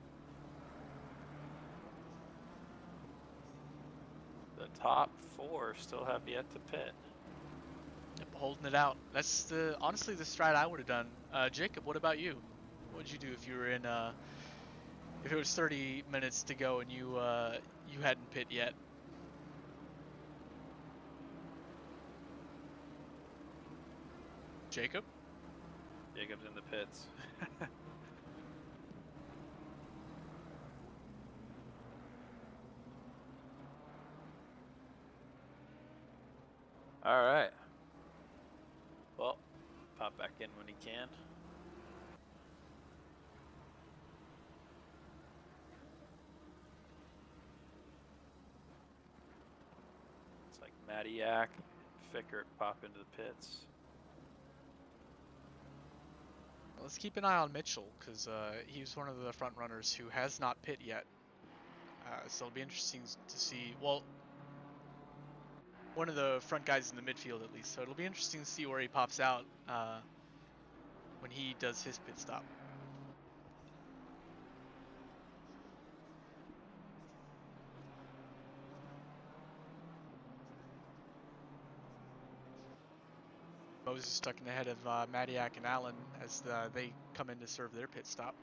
The top four still have yet to pit. Yep, holding it out. That's honestly the strat I would have done. Jacob, what about you? What would you do if you were in if it was 30 minutes to go and you hadn't pit yet? Jacob? Jacob's in the pits. All right. Well, pop back in when he can. It's like Madiak, Fickert pop into the pits. Let's keep an eye on Mitchell because he's one of the front runners who has not pit yet. So it'll be interesting to see. Well, one of the front guys in the midfield at least. So it'll be interesting to see where he pops out when he does his pit stop. Moses is stuck in ahead of Madiak and Allen as they come in to serve their pit stop.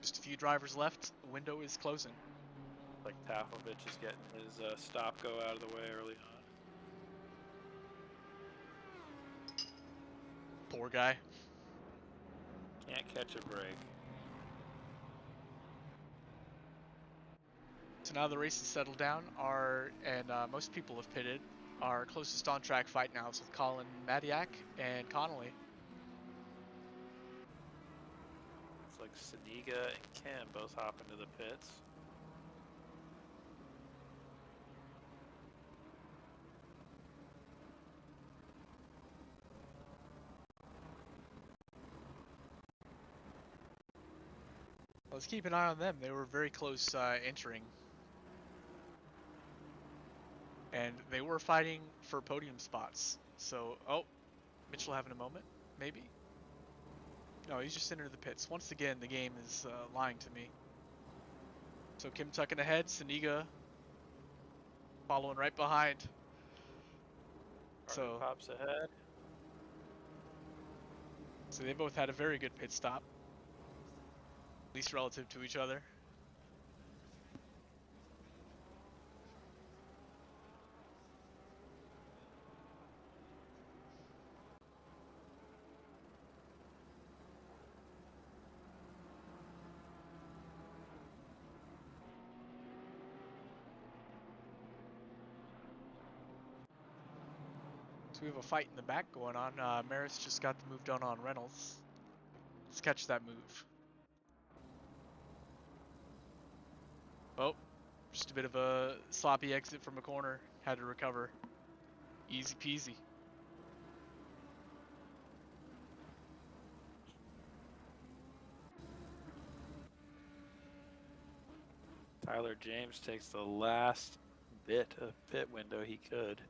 Just a few drivers left. The window is closing. Like Taflovich is getting his stop go out of the way early on. Poor guy. Can't catch a break. So now the race has settled down. And most people have pitted. Our closest on-track fight now is with Colin Madiak and Connolly. It's like like Saniga and Kim both hop into the pits. Let's keep an eye on them. They were very close entering. And they were fighting for podium spots. So, oh, Mitchell having a moment, maybe? No, he's just entered the pits. Once again, the game is lying to me. So Kim tucking ahead, Saniga following right behind. Carter pops ahead. So they both had a very good pit stop, at least relative to each other. So we have a fight in the back going on. Maris just got the move done on Reynolds. Let's catch that move. Oh, just a bit of a sloppy exit from a corner. Had to recover. Easy peasy. Tyler James takes the last bit of pit window he could.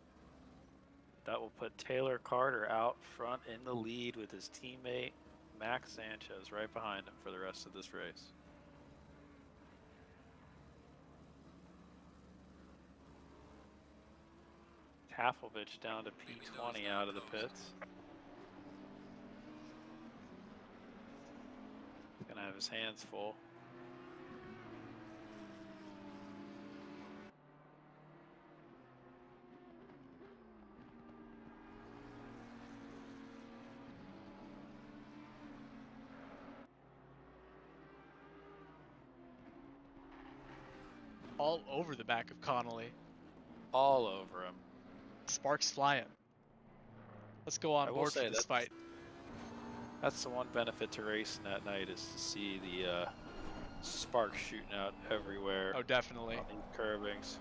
That will put Taylor Carter out front in the lead with his teammate Max Sanchez right behind him for the rest of this race. Taflovich down to P20 out of the pits. He's gonna have his hands full. All over the back of Connolly. All over him. Sparks flying. Let's go on board for this fight. That's the one benefit to racing at night, is to see the sparks shooting out everywhere. Oh, definitely. On these curbings.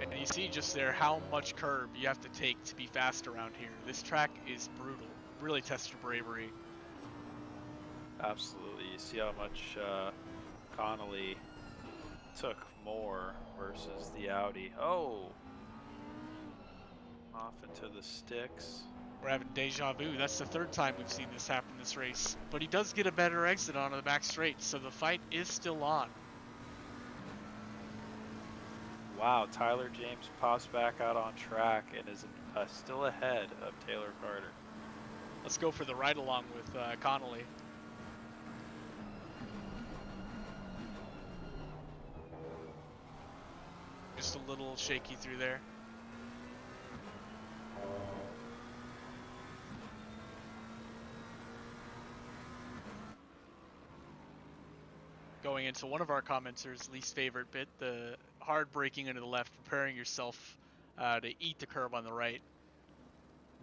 And you see just there how much curb you have to take to be fast around here. This track is brutal. Really tests your bravery. Absolutely. You see how much Connolly took more versus the Audi. Oh! Off into the sticks. We're having deja vu. That's the third time we've seen this happen this race. But he does get a better exit onto the back straight, so the fight is still on. Wow, Tyler James pops back out on track and is still ahead of Taylor Carter. Let's go for the ride along with Connolly. Just a little shaky through there. Going into one of our commenters' least favorite bit, the hard braking into the left, preparing yourself to eat the curb on the right.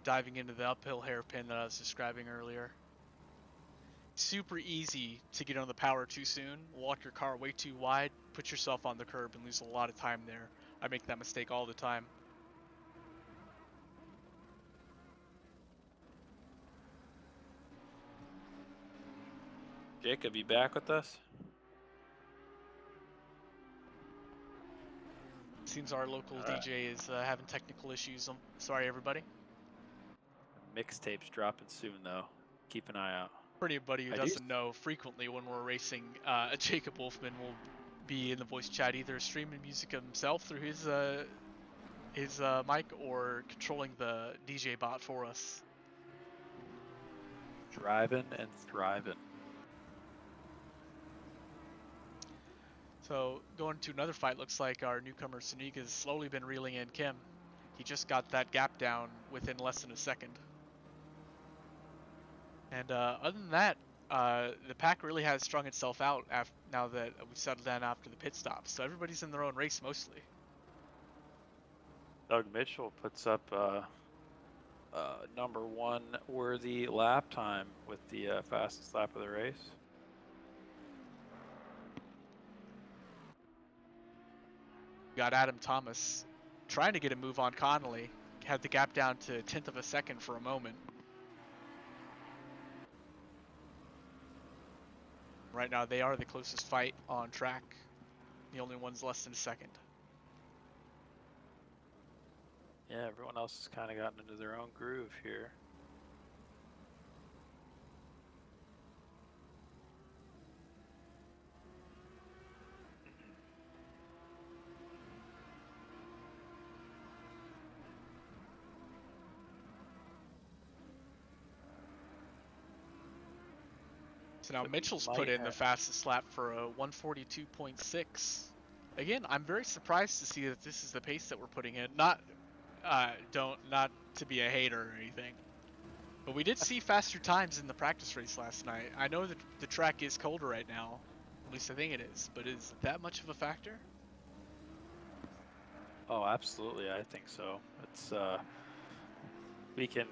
Diving into the uphill hairpin that I was describing earlier. Super easy to get on the power too soon, walk your car way too wide, put yourself on the curb and lose a lot of time there. I make that mistake all the time. Jacob, you back with us? Seems our local DJ is having technical issues. Sorry, everybody. Mixtape's dropping soon, though. Keep an eye out. For anybody who doesn't know, frequently when we're racing, Jacob Wolfman will be in the voice chat, either streaming music himself through his mic or controlling the DJ bot for us. Driving and thriving. So going to another fight, looks like our newcomer Suniga has slowly been reeling in Kim. He just got that gap down within less than a second. And other than that, the pack really has strung itself out now that we settled down after the pit stops. So everybody's in their own race mostly. Doug Mitchell puts up number one worthy lap time with the fastest lap of the race. got Adam Thomas trying to get a move on Connolly. Had the gap down to 1/10 of a second for a moment. Right now, they are the closest fight on track. The only one's less than a second. Yeah, everyone else has kind of gotten into their own groove here. So now So we Mitchell's might put in the have- fastest lap for a 142.6. Again, I'm very surprised to see that this is the pace that we're putting in. Not to be a hater or anything, but we did see faster times in the practice race last night. I know that the track is colder right now, at least I think it is, but is it that much of a factor? Oh, absolutely, I think so. It's we can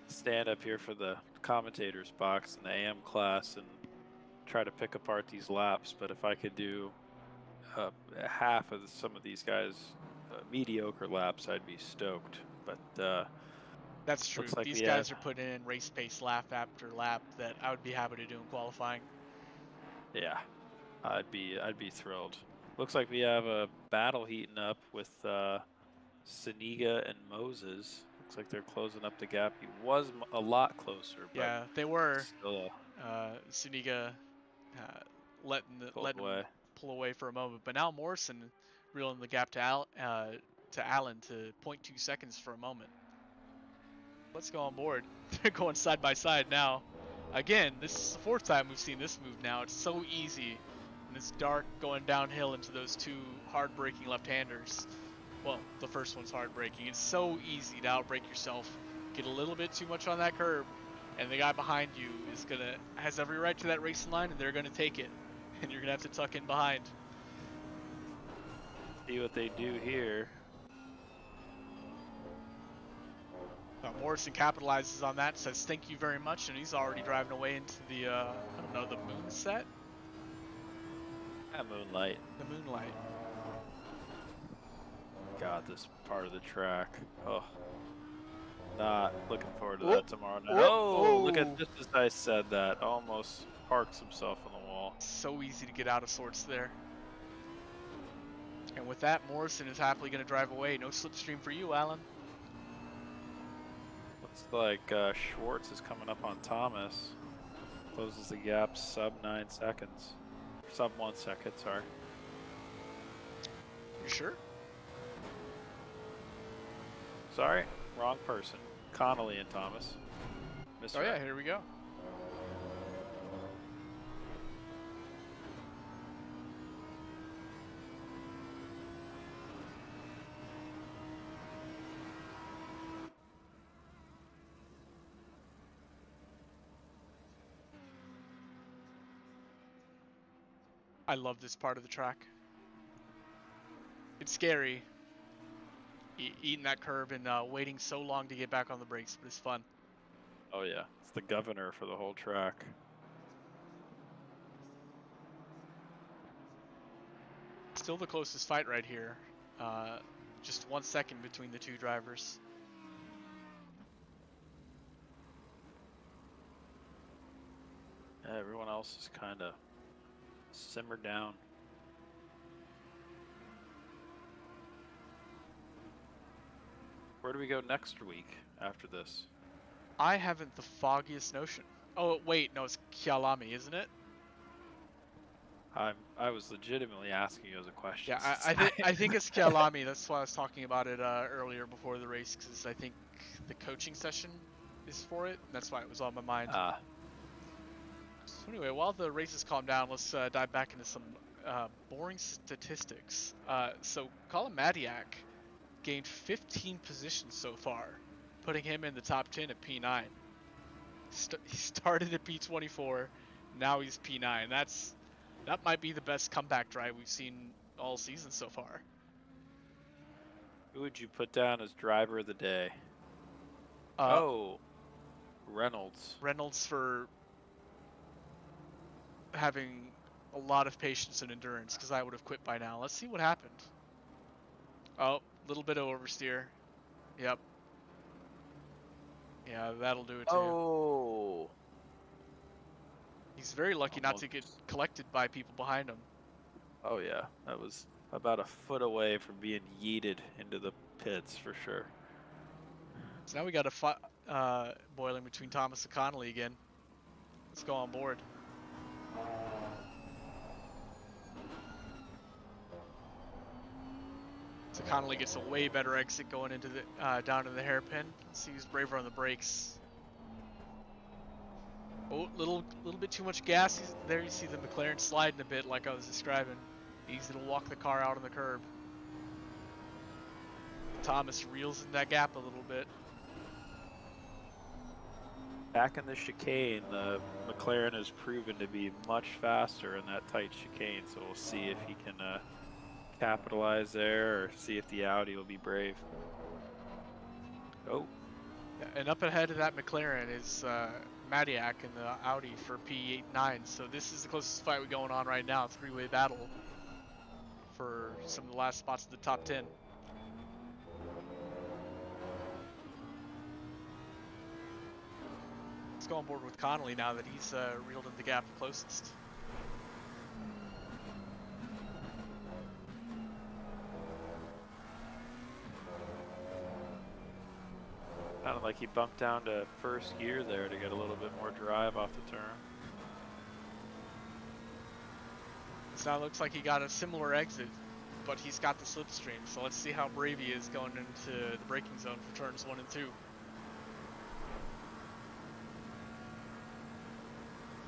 stand up here for the commentators box in the AM class and try to pick apart these laps, but if I could do half of some of these guys mediocre laps, I'd be stoked. But That's true. looks like These we have, guys are putting in race pace lap after lap that I would be happy to do in qualifying. yeah, I'd be thrilled. Looks like we have a battle heating up with Saniga and Moses. Looks like they're closing up the gap. He was a lot closer, but Yeah, they were. still Suniga letting pulled him away. pull away for a moment, but now Morrison reeling the gap to Allen to 0.2 seconds for a moment. Let's go on board. They're going side by side now. Again, this is the 4th time we've seen this move now. It's so easy. And it's dark going downhill into those two hard braking left-handers. Well, the first one's hard braking. It's so easy to outbrake yourself. Get a little bit too much on that curb, and the guy behind you has every right to that racing line, and they're gonna take it. And you're gonna have to tuck in behind. See what they do here. Morrison capitalizes on that, says thank you very much, and he's already driving away into the, I don't know, the moonset? Moonlight. The moonlight. God, this part of the track. Oh, not looking forward to Whoop, that tomorrow night. whoop, Oh, look at oh. just as I said that, almost parks himself on the wall. So easy to get out of sorts there. And with that, Morrison is happily going to drive away. No slipstream for you, Alan. Looks like Schwartz is coming up on Thomas. Closes the gap sub 9 seconds. Sub 1 second, sorry. You sure? Sorry, wrong person. Connolly and Thomas. Oh yeah, here we go. I love this part of the track. It's scary, eating that curb and waiting so long to get back on the brakes, but it's fun. Oh yeah, it's the governor for the whole track. Still the closest fight right here. Just 1 second between the two drivers. Yeah, everyone else is kind of simmered down. Where do we go next week after this? I haven't the foggiest notion. Oh wait, no, it's Kyalami, isn't it? I was legitimately asking you as a question. Yeah, I think it's Kyalami. That's why I was talking about it earlier before the race, because I think the coaching session is for it. And that's why it was on my mind. So anyway, while the races calm down, let's dive back into some boring statistics. So Colin Madiak gained 15 positions so far, putting him in the top 10 at P9. He started at P24, now he's P9. That might be the best comeback drive we've seen all season so far. Who would you put down as driver of the day? Reynolds. Reynolds for having a lot of patience and endurance, because I would have quit by now. Let's see what happened. Oh, little bit of oversteer. Yep. Yeah, that'll do it too. Oh, He's very lucky not to get almost. collected by people behind him. Oh yeah, that was about a foot away from being yeeted into the pits for sure. So now we got a fight boiling between Thomas and Connolly again. Let's go on board. So Connolly gets a way better exit going into the down to the hairpin. Let's see who's braver on the brakes. Oh, little bit too much gas. There you see the McLaren sliding a bit, like I was describing. Easy to walk the car out on the curb. Thomas reels in that gap a little bit. Back in the chicane, the McLaren has proven to be much faster in that tight chicane, so we'll see if he can capitalize there or see if the Audi will be brave. Oh. And up ahead of that McLaren is Madiak in the Audi for P89. So this is the closest fight we're going on right now. Three-way battle for some of the last spots of the top 10. Let's go on board with Connolly now that he's reeled in the gap closest. Sounded like he bumped down to first gear there to get a little bit more drive off the turn. So now it looks like he got a similar exit, but he's got the slipstream. So let's see how brave he is going into the braking zone for turns 1 and 2.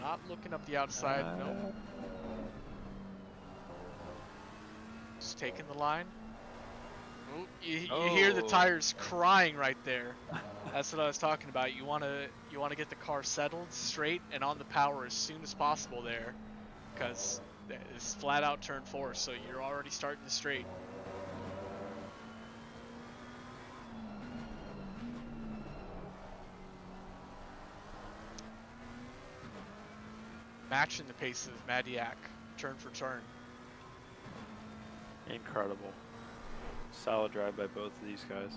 Not looking up the outside, no. Just taking the line. Ooh, you hear the tires crying right there. That's what I was talking about. You want to get the car settled, straight, and on the power as soon as possible there, because it's flat out turn 4, so you're already starting the straight. Matching the pace of Madiak, turn for turn. Incredible. Solid drive by both of these guys.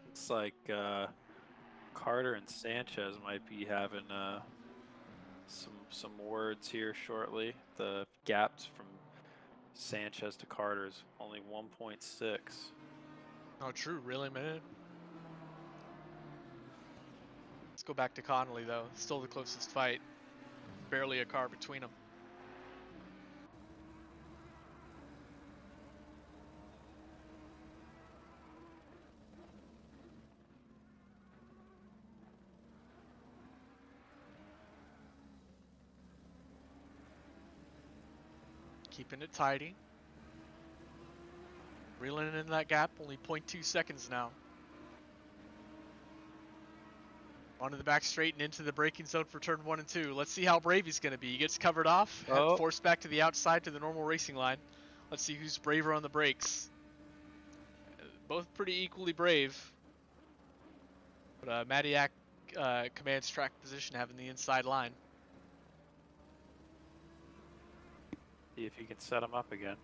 Looks like Carter and Sanchez might be having some words here shortly. The gaps from Sanchez to Carter is only 1.6. Oh, true. Really, man. Let's go back to Connolly, though. Still the closest fight. Barely a car between them. Keeping it tidy. Reeling in that gap, only 0.2 seconds now. Onto the back straight and into the braking zone for turn 1 and 2. Let's see how brave he's going to be. He gets covered off, forced back to the outside to the normal racing line. Let's see who's braver on the brakes. Both pretty equally brave. But Madiak commands track position, having the inside line. See if he can set him up again.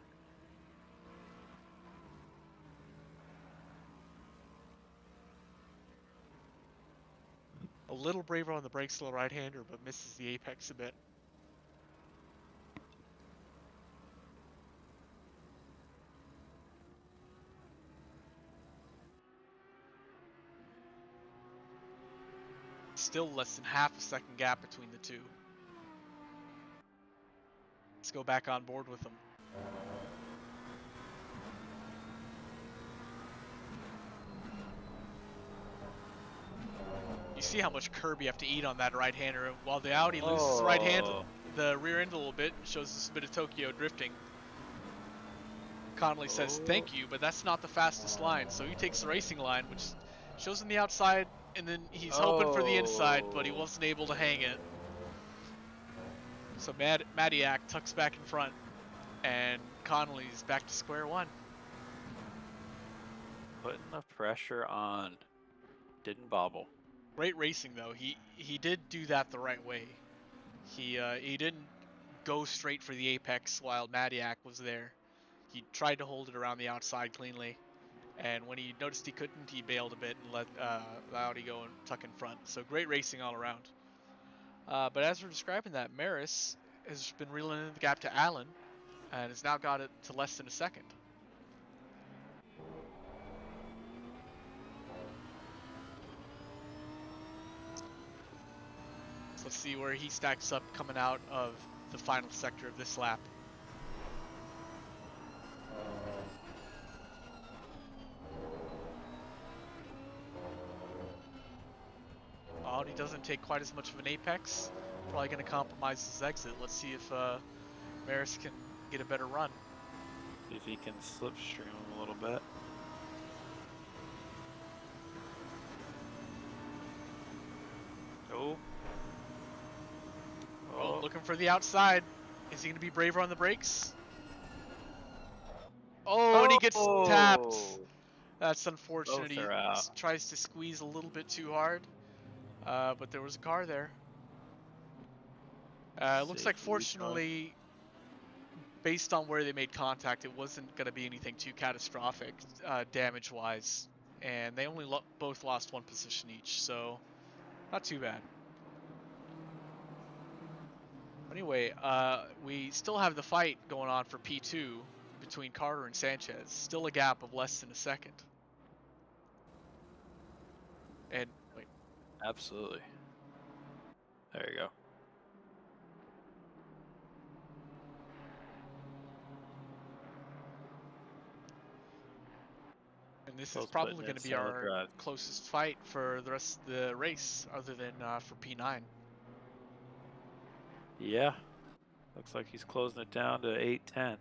A little braver on the brakes, little right-hander, but misses the apex a bit. Still less than half a second gap between the two. Let's go back on board with them. You see how much curb you have to eat on that right-hander. While the Audi loses the right hand, the rear end a little bit, shows us a bit of Tokyo drifting. Connolly says thank you, but that's not the fastest line. So he takes the racing line, which shows him the outside, and then he's hoping for the inside, but he wasn't able to hang it. So Madiak tucks back in front, and Connolly's back to square one. Putting the pressure on. Didn't bobble. Great racing though. He did do that the right way. He didn't go straight for the apex while Madiak was there. He tried to hold it around the outside cleanly, and when he noticed he couldn't, he bailed a bit and let Audi go and tuck in front. So great racing all around. But as we're describing that, Maris has been reeling in the gap to Allen, and has now got it to less than a second. So let's see where he stacks up coming out of the final sector of this lap. Audi doesn't take quite as much of an apex. Probably going to compromise his exit. Let's see if Maris can get a better run. See if he can slipstream him a little bit. Oh. Oh, looking for the outside. Is he going to be braver on the brakes? Oh, and he gets tapped. That's unfortunate. Both He are out. tries to squeeze a little bit too hard, but there was a car there. Looks like, fortunately, based on where they made contact, it wasn't going to be anything too catastrophic damage-wise, and they only both lost one position each, so not too bad. Anyway, we still have the fight going on for P2 between Carter and Sanchez. Still a gap of less than a second. And wait. Absolutely. There you go. And this Both is probably putting going to in be solid our drives. closest fight for the rest of the race, other than for P9. Yeah. Looks like he's closing it down to 8/10.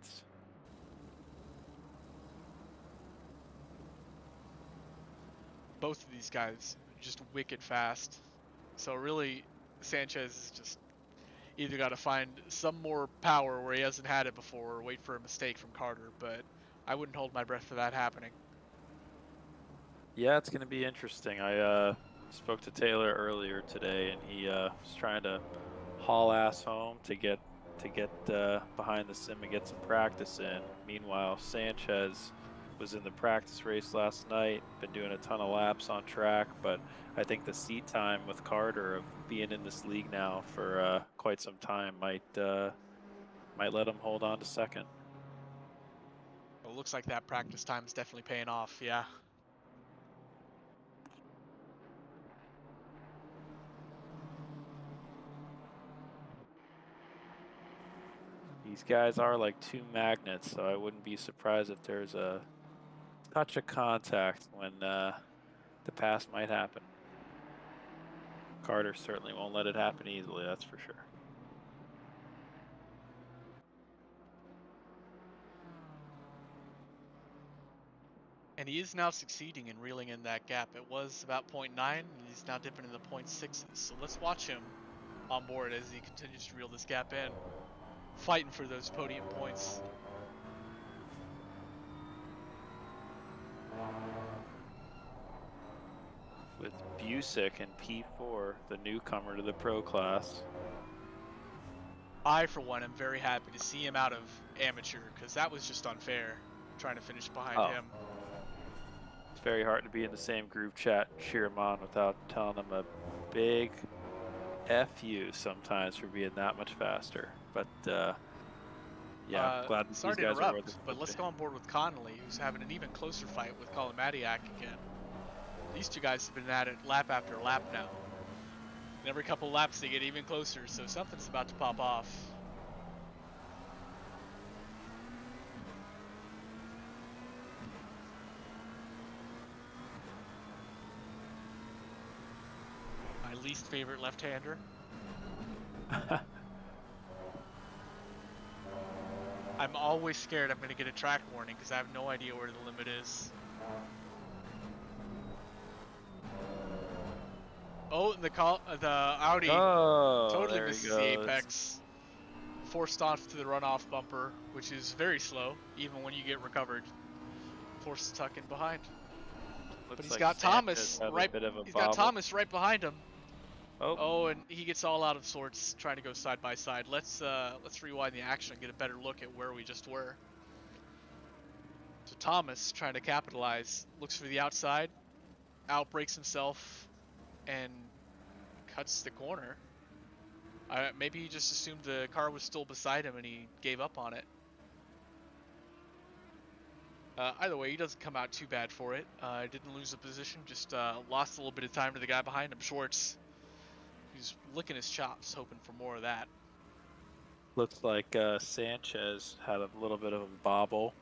Both of these guys just wicked fast. So really, Sanchez is just either got to find some more power where he hasn't had it before, or wait for a mistake from Carter. But I wouldn't hold my breath for that happening. Yeah, it's going to be interesting. I spoke to Taylor earlier today, and he was trying to haul ass home to get behind the sim and get some practice in. Meanwhile, Sanchez was in the practice race last night, been doing a ton of laps on track, but I think the seat time with Carter of being in this league now for quite some time might let him hold on to second. Well, it looks like that practice time is definitely paying off. Yeah. These guys are like two magnets, so I wouldn't be surprised if there's a touch of contact when the pass might happen. Carter certainly won't let it happen easily, that's for sure. And he is now succeeding in reeling in that gap. It was about 0.9, and he's now dipping into the 0.6s. So let's watch him on board as he continues to reel this gap in, fighting for those podium points. With Busick in P4, the newcomer to the pro class. I, for one, am very happy to see him out of amateur, because that was just unfair, trying to finish behind him. It's very hard to be in the same group chat and cheer him on without telling him a big F you sometimes for being that much faster. But yeah, glad that sorry these to guys interrupt, are where they're but let's go on board with Connolly, who's having an even closer fight with Colin Madiak again. These two guys have been at it lap after lap now. And every couple laps they get even closer, so something's about to pop off. My least favorite left-hander. I'm always scared I'm going to get a track warning because I have no idea where the limit is. Oh, the Audi totally misses the apex. Forced off to the runoff bumper, which is very slow, even when you get recovered. Forced to tuck in behind. But Looks he's like got Sanchez Thomas have a right. bit of a He's got bobble. Thomas right behind him. Oh, Oh, and he gets all out of sorts trying to go side by side. Let's rewind the action and get a better look at where we just were. So Thomas trying to capitalize, looks for the outside, outbreaks himself, and cuts the corner. Maybe he just assumed the car was still beside him and he gave up on it. Either way, he doesn't come out too bad for it. Didn't lose a position, just lost a little bit of time to the guy behind him, Schwartz. He's licking his chops, hoping for more of that. looks like Sanchez had a little bit of a bobble.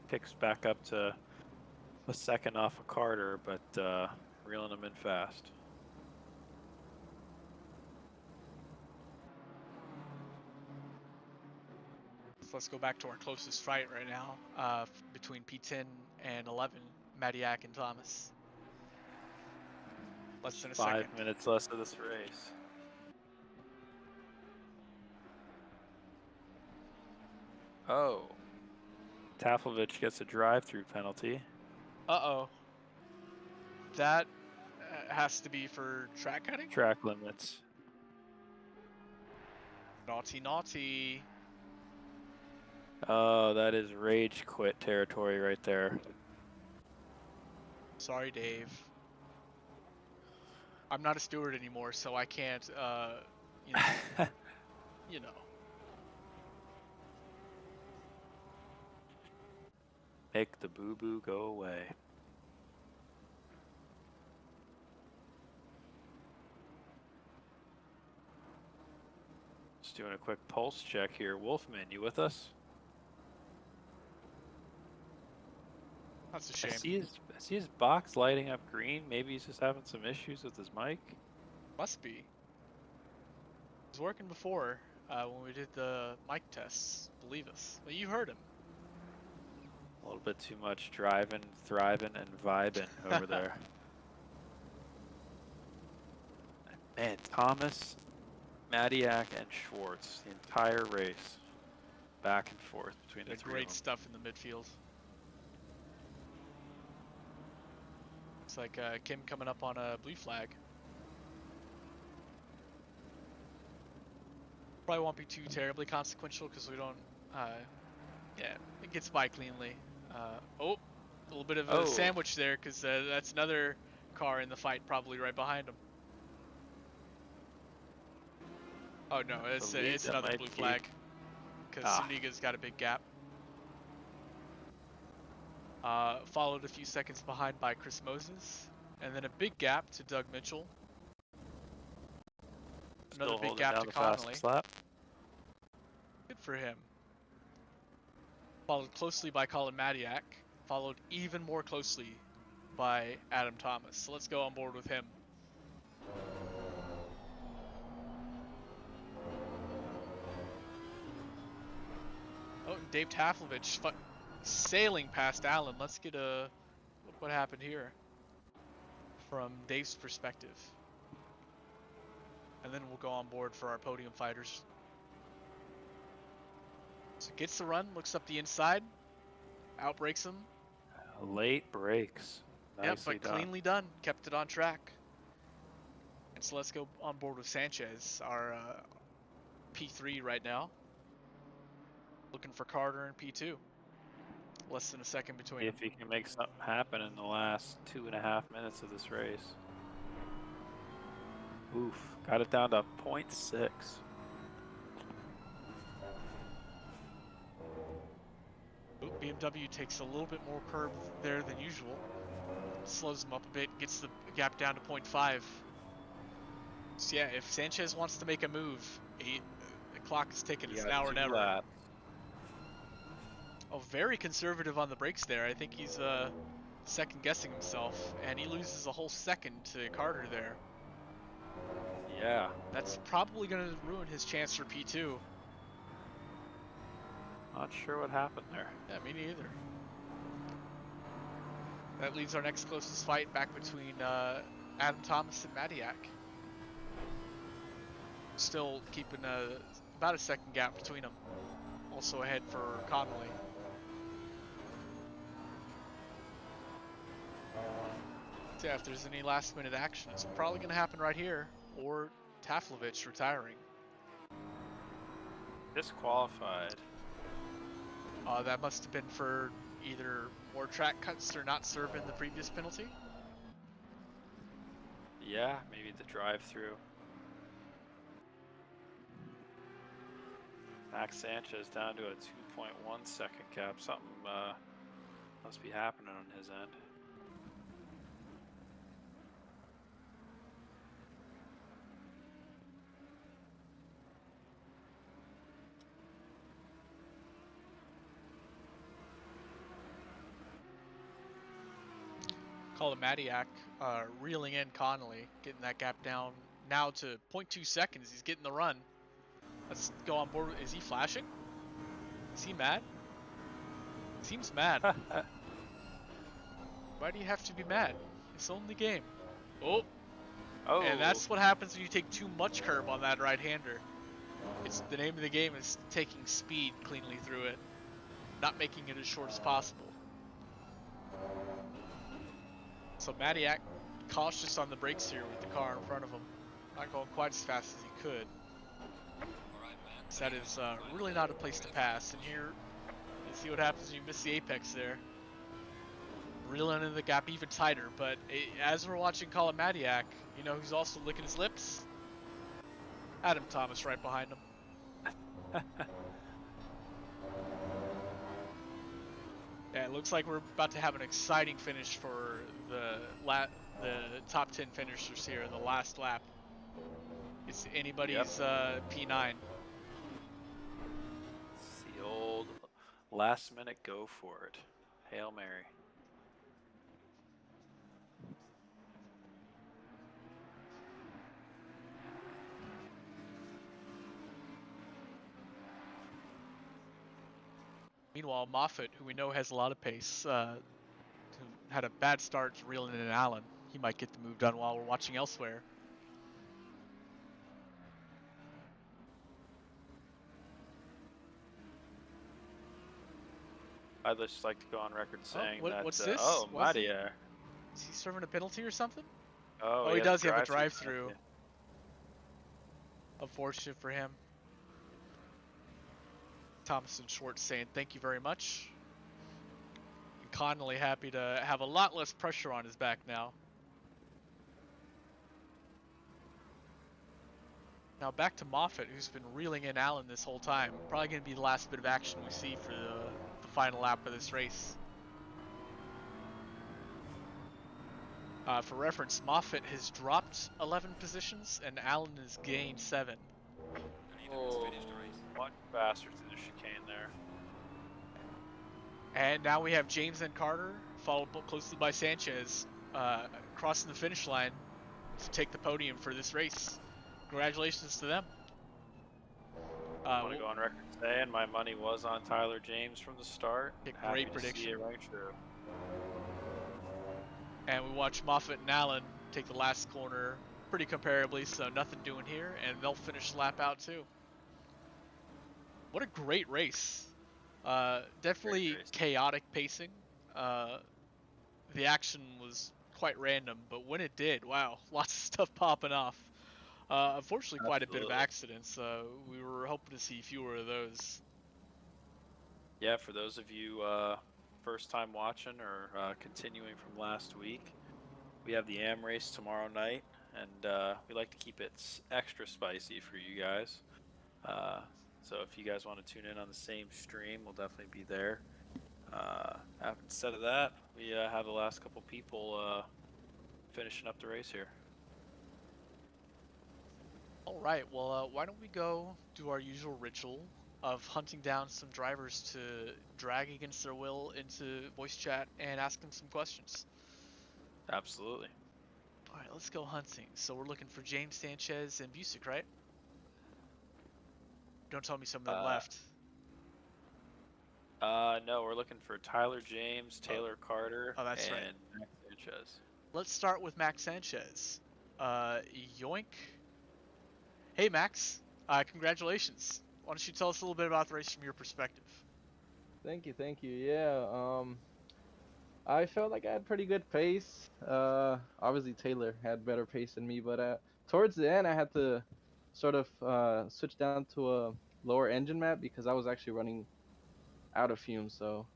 Picks back up to a second off of Carter, but reeling him in fast. So let's go back to our closest fight right now, between P10 and 11, Madiak and Thomas. Less than a 5 second. minutes less of this race. Oh. Taflovich gets a drive-through penalty. Uh-oh. That has to be for track cutting? Track limits. Naughty, naughty. Oh, that is rage quit territory right there. Sorry, Dave. I'm not a steward anymore, so I can't, you know. You know. Make the boo-boo go away. Just doing a quick pulse check here. Wolfman, you with us? That's a I shame. see his box lighting up green. Maybe he's just having some issues with his mic. Must be. It was working before, when we did the mic tests. Believe us. Well, you heard him. A little bit too much driving, thriving, and vibing over there. Man, Thomas, Madiak, and Schwartz, the entire race, back and forth between the Did three great of them. stuff in the midfield. Looks like Kim coming up on a blue flag. Probably won't be too terribly consequential because we don't. Yeah, it gets by cleanly. Oh, a little bit of a sandwich there because that's another car in the fight, probably right behind him. Oh no, it's another blue flag because Suniga's got a big gap. Followed a few seconds behind by Chris Moses, and then a big gap to Doug Mitchell. Another big gap to Connolly. Good for him. Followed closely by Colin Madiak. Followed even more closely by Adam Thomas. So let's go on board with him. Oh, and Dave Taflovich sailing past Allen. Let's get a look what happened here from Dave's perspective. And then we'll go on board for our podium fighters. So gets the run, looks up the inside, outbreaks him. Late breaks. Nicely Yep, but cleanly done. Kept it on track. And so let's go on board with Sanchez, our P3 right now. Looking for Carter in P2. Less than a second between them. If he can make something happen in the last 2.5 minutes of this race. Oof, got it down to 0.6. BMW takes a little bit more curb there than usual. Slows him up a bit, gets the gap down to 0.5. So yeah, if Sanchez wants to make a move, the clock is ticking. It's now or never. Oh, very conservative on the brakes there. I think he's second guessing himself, and he loses a whole second to Carter there. Yeah. That's probably going to ruin his chance for P2. Not sure what happened there. Yeah, me neither. That leaves our next closest fight back between Adam Thomas and Madiak. Still keeping about a second gap between them. Also ahead for Connolly. yeah, if there's any last minute action, it's probably going to happen right here, or Taflovich retiring. Disqualified. That must have been for either more track cuts or not serving the previous penalty. Yeah, maybe the drive-through. Max Sanchez down to a 2.1 second cap. Something must be happening on his end. Kolomatiak reeling in Connolly, getting that gap down now to 0.2 seconds. He's getting the run. Let's go on board. Is he flashing? Is he mad? Seems mad. Why do you have to be mad? It's only game. Oh, Oh, and that's what happens when you take too much curb on that right-hander. It's the name of the game is taking speed cleanly through it, not making it as short as possible. So Matiak cautious on the brakes here with the car in front of him. Not going quite as fast as he could. So that is really not a place to pass. And here, you see what happens when you miss the apex there. Reeling in the gap even tighter. But as we're watching Colin Matiak, you know who's also licking his lips? Adam Thomas right behind him. Yeah, it looks like we're about to have an exciting finish for the top 10 finishers here in the last lap. It's anybody's P9. it's the old last minute go for it. Hail Mary. Meanwhile, Moffitt, who we know has a lot of pace, who had a bad start to reeling in Allen, he might get the move done while we're watching elsewhere. I'd just like to go on record saying what's that. this? Oh, What's he? Madia. Is he serving a penalty or something? Oh, He does have a drive-through drive-through. penalty. Unfortunate for him. Thomas and Schwartz saying thank you very much. And Connolly happy to have a lot less pressure on his back now. Now back to Moffitt, who's been reeling in Allen this whole time. Probably going to be the last bit of action we see for the final lap of this race. For reference, Moffitt has dropped 11 positions and Allen has gained 7. Oh, much faster through the chicane there. And now we have James and Carter, followed closely by Sanchez, crossing the finish line to take the podium for this race. Congratulations to them. I want to go on record saying my money was on Tyler James from the start. Great prediction. See it right true. And we watch Moffitt and Allen take the last corner pretty comparably, so nothing doing here, and they'll finish the lap out too. What a great race. Definitely Great race. Chaotic pacing. The action was quite random, but when it did, wow, lots of stuff popping off. Unfortunately, quite a bit of accidents. We were hoping to see fewer of those. Yeah, for those of you first time watching or continuing from last week, we have the AM race tomorrow night, and we like to keep it extra spicy for you guys. So if you guys want to tune in on the same stream, we'll definitely be there. Instead of that, we have the last couple people finishing up the race here. All right, well, why don't we go do our usual ritual of hunting down some drivers to drag against their will into voice chat and ask them some questions. Absolutely. All right, let's go hunting. So we're looking for James Sanchez and Busick, right? Don't tell me some of them left. No, we're looking for Tyler James, Taylor Carter, that's and right. Max Sanchez. Let's start with Max Sanchez. Yoink. Hey, Max. Congratulations. Why don't you tell us a little bit about the race from your perspective? Thank you. Yeah, I felt like I had pretty good pace. Obviously Taylor had better pace than me, but towards the end I had to sort of switch down to a lower engine map because I was actually running out of fumes. So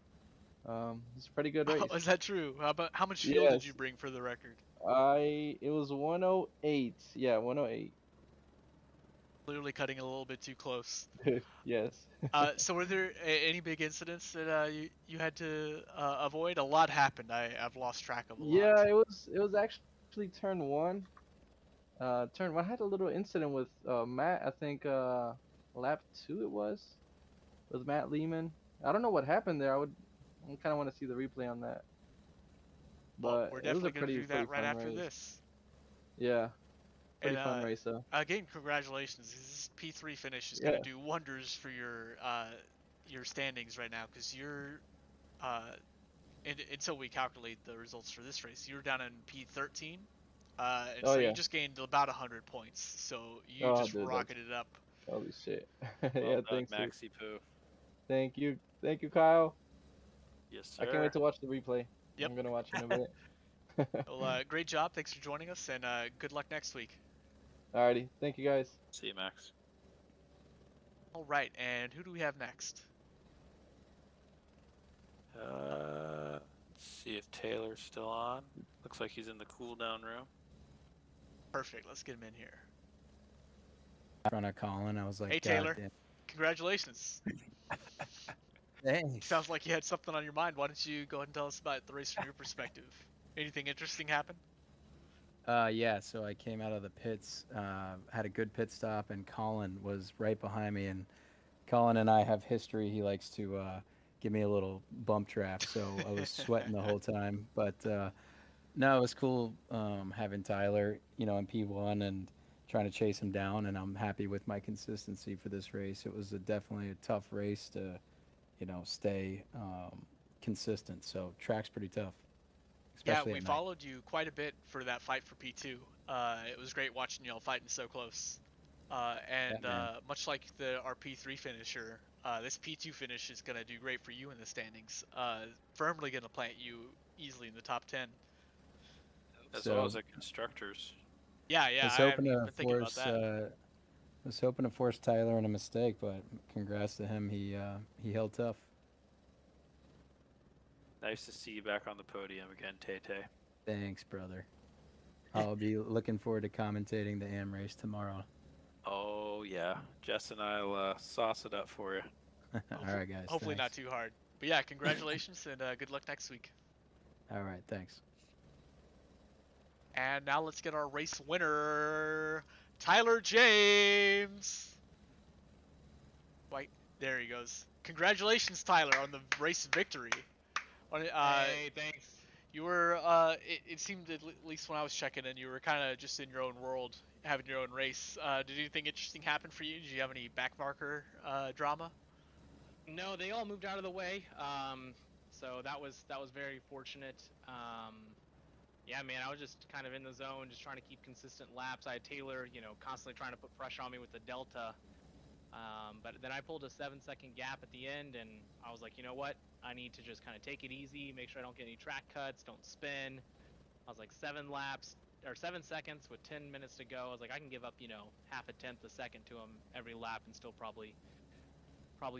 it's a pretty good Oh, is race. that true? How much fuel did you Yes, bring for the record? it was 108. Yeah, 108. Literally cutting a little bit too close. Yes. So were there any big incidents that you had to avoid? A lot happened. I've lost track of a lot. Yeah, it was actually turn one. Turn one I had a little incident with Matt. I think lap two it was with Matt Lehman. I don't know what happened there. I kind of want to see the replay on that. Well, But we're it was a definitely gonna pretty do that right fun after race. this. Yeah, And pretty fun race though. again, congratulations. This P3 finish is gonna Yeah. do wonders for your standings right now, because you're uh, until we calculate the results for this race, you're down in P13, and Oh so you yeah. just gained about 100 points. So you Oh just dude, that's rocketed up. holy shit. Well Yeah, done, thanks dude. Maxi Poo. Thank you. Thank you, Kyle. Yes, I can't wait sir. to watch the replay. Yep. I'm gonna watch in a bit. Well, great job. Thanks for joining us, and good luck next week. Alrighty. Thank you guys. See you, Max. All right, and who do we have next? Let's see if Taylor's still on. Looks like he's in the cool down room. Perfect. Let's get him in here. In front of Colin, I was like, Hey, God Taylor. damn. Congratulations. Thanks. Sounds like you had something on your mind. Why don't you go ahead and tell us about the race from your perspective? Anything interesting happen? Yeah, so I came out of the pits, had a good pit stop, and Colin was right behind me. And Colin and I have history. He likes to give me a little bump trap, so I was sweating the whole time. But no, it was cool having Tyler, in P1 and trying to chase him down. And I'm happy with my consistency for this race. It was definitely a tough race to, stay consistent. So track's pretty tough, Yeah, especially we at night. followed you quite a bit for that fight for P2. It was great watching y'all fighting so close. And Yeah, man. much like our P3 finisher, this P2 finish is going to do great for you in the standings. Firmly going to plant you easily in the top 10. As well So as the constructors. Yeah, I yeah, was I haven't hoping even to been thinking about that. Tyler in a mistake, but congrats to him. He held tough. Nice to see you back on the podium again, Tay-Tay. Thanks, brother. I'll be looking forward to commentating the AM race tomorrow. Oh, yeah. Jess and I'll sauce it up for you. All right, guys. Hopefully not Thanks. too hard. But yeah, congratulations and good luck next week. All right, thanks. And now let's get our race winner, Tyler James. Wait, there he goes. Congratulations, Tyler, on the race victory. Hey, thanks. You were, it seemed at least when I was checking in, you were kind of just in your own world, having your own race. Did anything interesting happen for you? Did you have any backmarker drama? No, they all moved out of the way. So that was very fortunate. Yeah, man, I was just kind of in the zone, just trying to keep consistent laps. I had Taylor, constantly trying to put pressure on me with the Delta. But then I pulled a 7-second gap at the end, and I was like, you know what? I need to just kind of take it easy, make sure I don't get any track cuts, don't spin. I was like 7 seconds with 10 minutes to go. I was like, I can give up, half a tenth a second to him every lap and still probably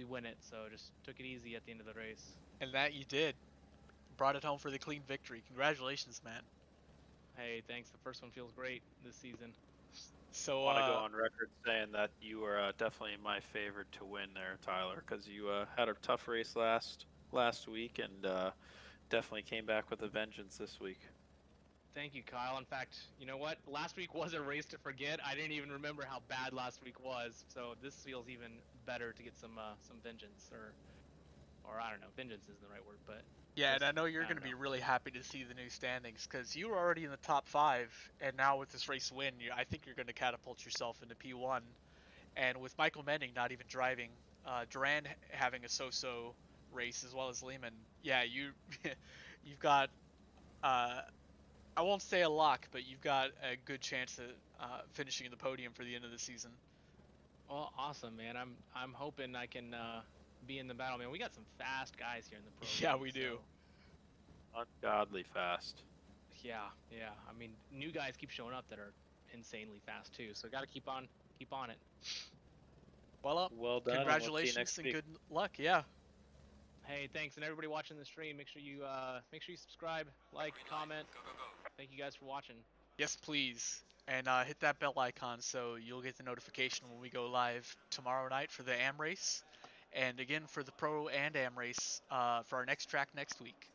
win it. So just took it easy at the end of the race. And that you did. Brought it home for the clean victory. Congratulations, man. Hey, thanks. The first one feels great this season. So, I want to go on record saying that you were definitely my favorite to win there, Tyler, because you had a tough race last week and definitely came back with a vengeance this week. Thank you, Kyle. In fact, you know what? Last week was a race to forget. I didn't even remember how bad last week was. So this feels even better to get some vengeance, or I don't know, vengeance isn't the right word, but yeah, and just, I know you're going to be really happy to see the new standings, because you were already in the top 5, and now with this race win, I think you're going to catapult yourself into P1. And with Michael Menning not even driving, Duran having a so-so race as well as Lehman, yeah, you've got, I won't say a lock, but you've got a good chance at finishing in the podium for the end of the season. Well, awesome, man. I'm hoping I can be in the battle, man. We got some fast guys here in the pro. Yeah, league, we do. ungodly fast. Yeah. I mean, new guys keep showing up that are insanely fast too. So got to keep on it. Well, Well done. And we'll see you congratulations next and week. good luck. Yeah. Hey, thanks, and everybody watching the stream. Make sure you subscribe, like, comment. Thank you guys for watching. Yes, please. And hit that bell icon so you'll get the notification when we go live tomorrow night for the AM race. And again for the Pro and AM race for our next track next week.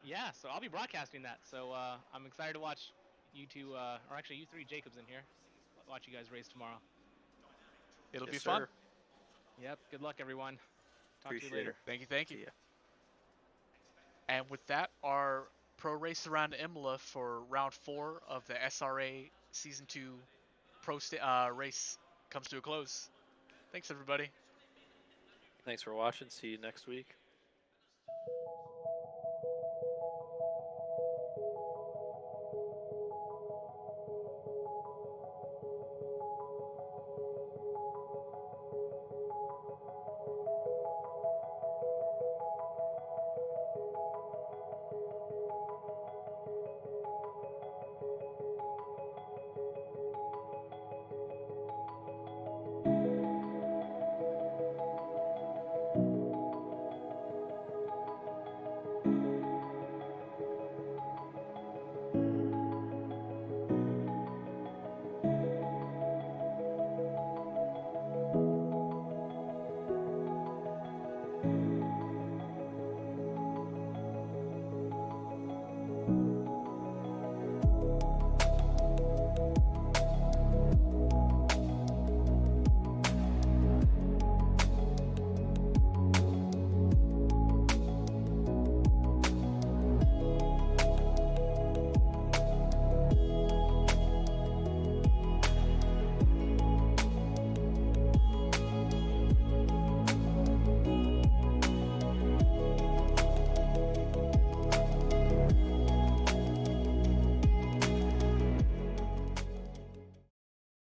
Yeah, so I'll be broadcasting that. So I'm excited to watch you two, or actually you three, Jacobs in here. Watch you guys race tomorrow. It'll Yes, be fun. sir. Yep. Good luck, everyone. Talk to you Appreciate later. it. Thank you. Thank you. See ya. And with that, our pro race around Imola for round 4 of the SRA Season 2 pro race comes to a close. Thanks, everybody. Thanks for watching. See you next week.